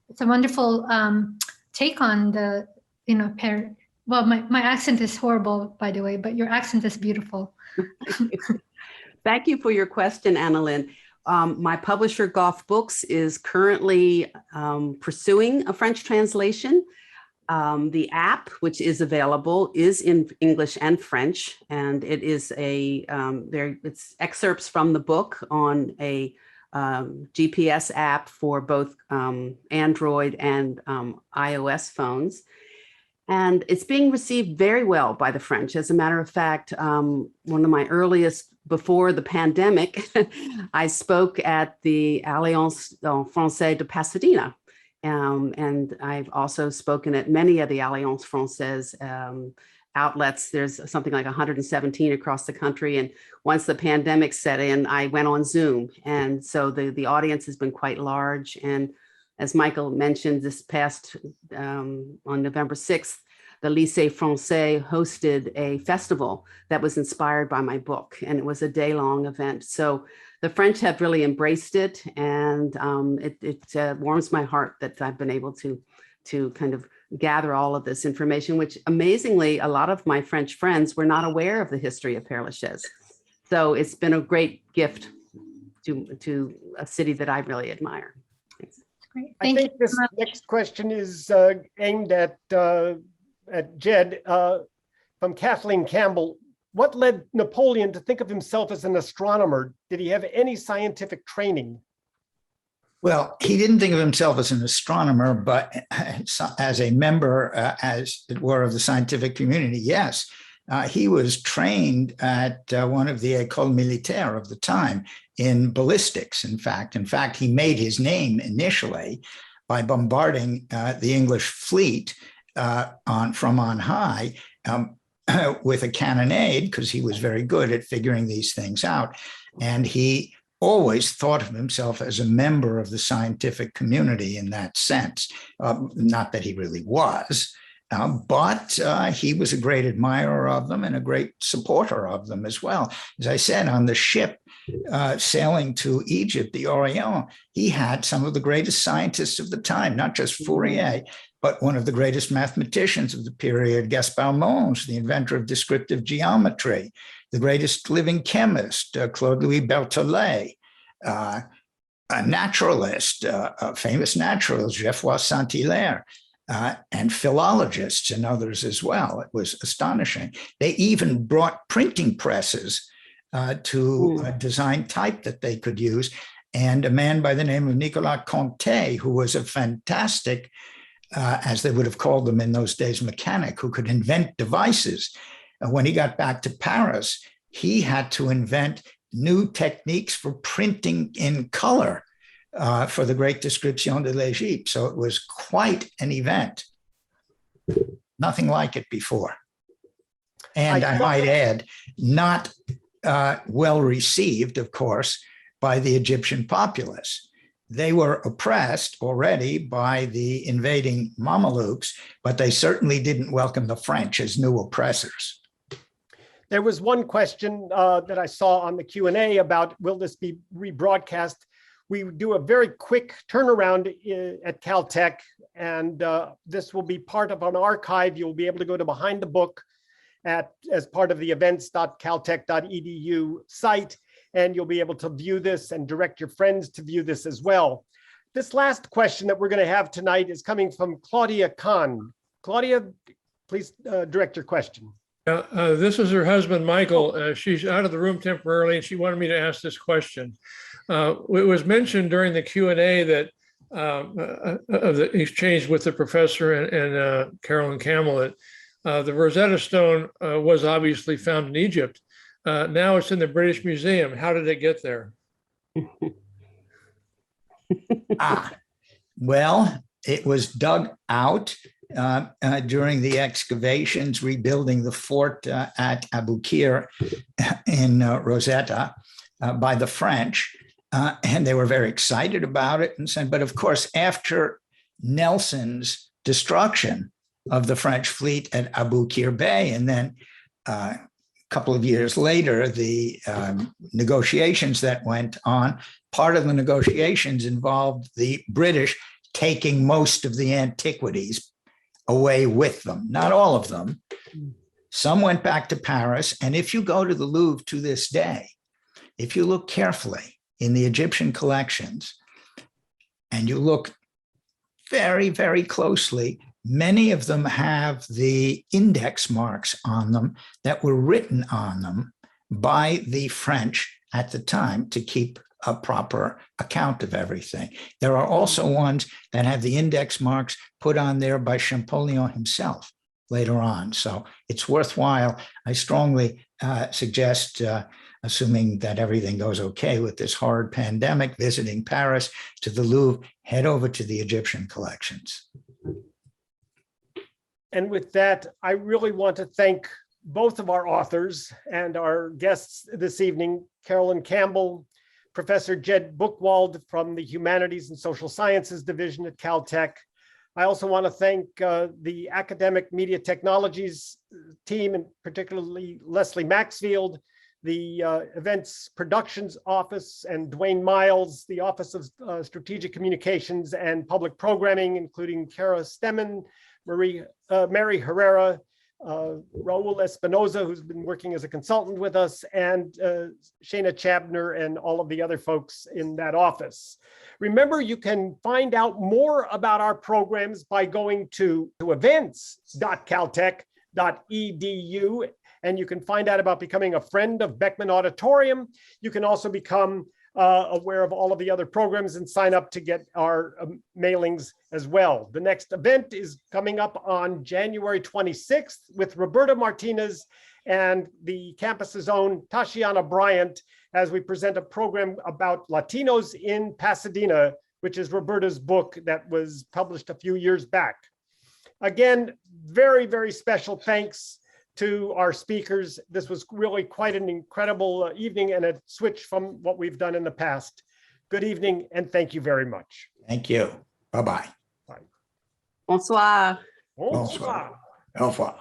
It's a wonderful take on the, well, my accent is horrible, by the way, but your accent is beautiful. Thank you for your question, Anna Lynn. My publisher, Goff Books, is currently pursuing a French translation. The app, which is available, is in English and French, and it is it's excerpts from the book on a GPS app for both Android and iOS phones. And it's being received very well by the French. As a matter of fact, one of my earliest, before the pandemic, I spoke at the Alliance Française de Pasadena. And I've also spoken at many of the Alliance Française outlets. There's something like 117 across the country. And once the pandemic set in, I went on Zoom. And so the audience has been quite large. And as Michael mentioned, this past on November 6th, the Lycée Français hosted a festival that was inspired by my book, and it was a day-long event. So the French have really embraced it, and it warms my heart that I've been able to kind of gather all of this information, which amazingly, a lot of my French friends were not aware of the history of Père-Lachaise. So it's been a great gift to a city that I really admire. Thanks. Great. I think this next question is aimed at Jed from Kathleen Campbell. What led Napoleon to think of himself as an astronomer? Did he have any scientific training? Well, he didn't think of himself as an astronomer, but as a member, as it were, of the scientific community, yes. He was trained at one of the écoles militaires of the time in ballistics, in fact. In fact, he made his name initially by bombarding the English fleet from on high with a cannonade, because he was very good at figuring these things out. And he always thought of himself as a member of the scientific community in that sense. Not that he really was, but he was a great admirer of them and a great supporter of them as well. As I said, on the ship sailing to Egypt, the Orient, he had some of the greatest scientists of the time, not just Fourier, but one of the greatest mathematicians of the period, Gaspard Monge, the inventor of descriptive geometry, the greatest living chemist, Claude-Louis Berthollet, a naturalist, a famous naturalist, Geoffroy Saint-Hilaire, and philologists and others as well. It was astonishing. They even brought printing presses to design type that they could use. And a man by the name of Nicolas Conté, who was a fantastic, as they would have called them in those days, mechanic, who could invent devices. When he got back to Paris, he had to invent new techniques for printing in color for the great Description de l'Égypte. So it was quite an event. Nothing like it before. And I might add, not well received, of course, by the Egyptian populace. They were oppressed already by the invading Mamelukes, but they certainly didn't welcome the French as new oppressors. There was one question that I saw on the Q&A about, will this be rebroadcast? We do a very quick turnaround at Caltech, and this will be part of an archive. You'll be able to go to Behind the Book as part of the events.caltech.edu site, and you'll be able to view this and direct your friends to view this as well. This last question that we're going to have tonight is coming from Claudia Kahn. Claudia, please direct your question. This is her husband, Michael. She's out of the room temporarily, and she wanted me to ask this question. It was mentioned during the Q&A that of the exchange with the professor and Carolyn Campbell, that the Rosetta Stone was obviously found in Egypt. Now it's in the British Museum. How did it get there? Well, it was dug out during the excavations rebuilding the fort at Abu Qir in Rosetta by the French. And they were very excited about it and said, but of course, after Nelson's destruction of the French fleet at Abu Qir Bay, and then a couple of years later, the negotiations that went on, part of the negotiations involved the British taking most of the antiquities away with them, not all of them. Some went back to Paris. And if you go to the Louvre to this day, if you look carefully in the Egyptian collections and you look very, very closely, many of them have the index marks on them that were written on them by the French at the time to keep a proper account of everything. There are also ones that have the index marks put on there by Champollion himself later on. So it's worthwhile. I strongly suggest, assuming that everything goes okay with this horrid pandemic, visiting Paris to the Louvre, head over to the Egyptian collections. And with that, I really want to thank both of our authors and our guests this evening, Carolyn Campbell, Professor Jed Buchwald from the Humanities and Social Sciences Division at Caltech. I also want to thank the Academic Media Technologies team, and particularly Leslie Maxfield, the Events Productions Office, and Dwayne Miles, the Office of Strategic Communications and Public Programming, including Kara Stemmen, Mary Herrera, Raul Espinoza, who's been working as a consultant with us, and Shana Chabner and all of the other folks in that office. Remember, you can find out more about our programs by going to events.caltech.edu and you can find out about becoming a friend of Beckman Auditorium. You can also become aware of all of the other programs and sign up to get our mailings as well. The next event is coming up on January 26th with Roberta Martinez and the campus's own Tashiana Bryant as we present a program about Latinos in Pasadena, which is Roberta's book that was published a few years back. Again, very, very special thanks to our speakers. This was really quite an incredible evening and a switch from what we've done in the past. Good evening, and thank you very much. Thank you. Bye-bye. Bonsoir. Bonsoir. Au revoir.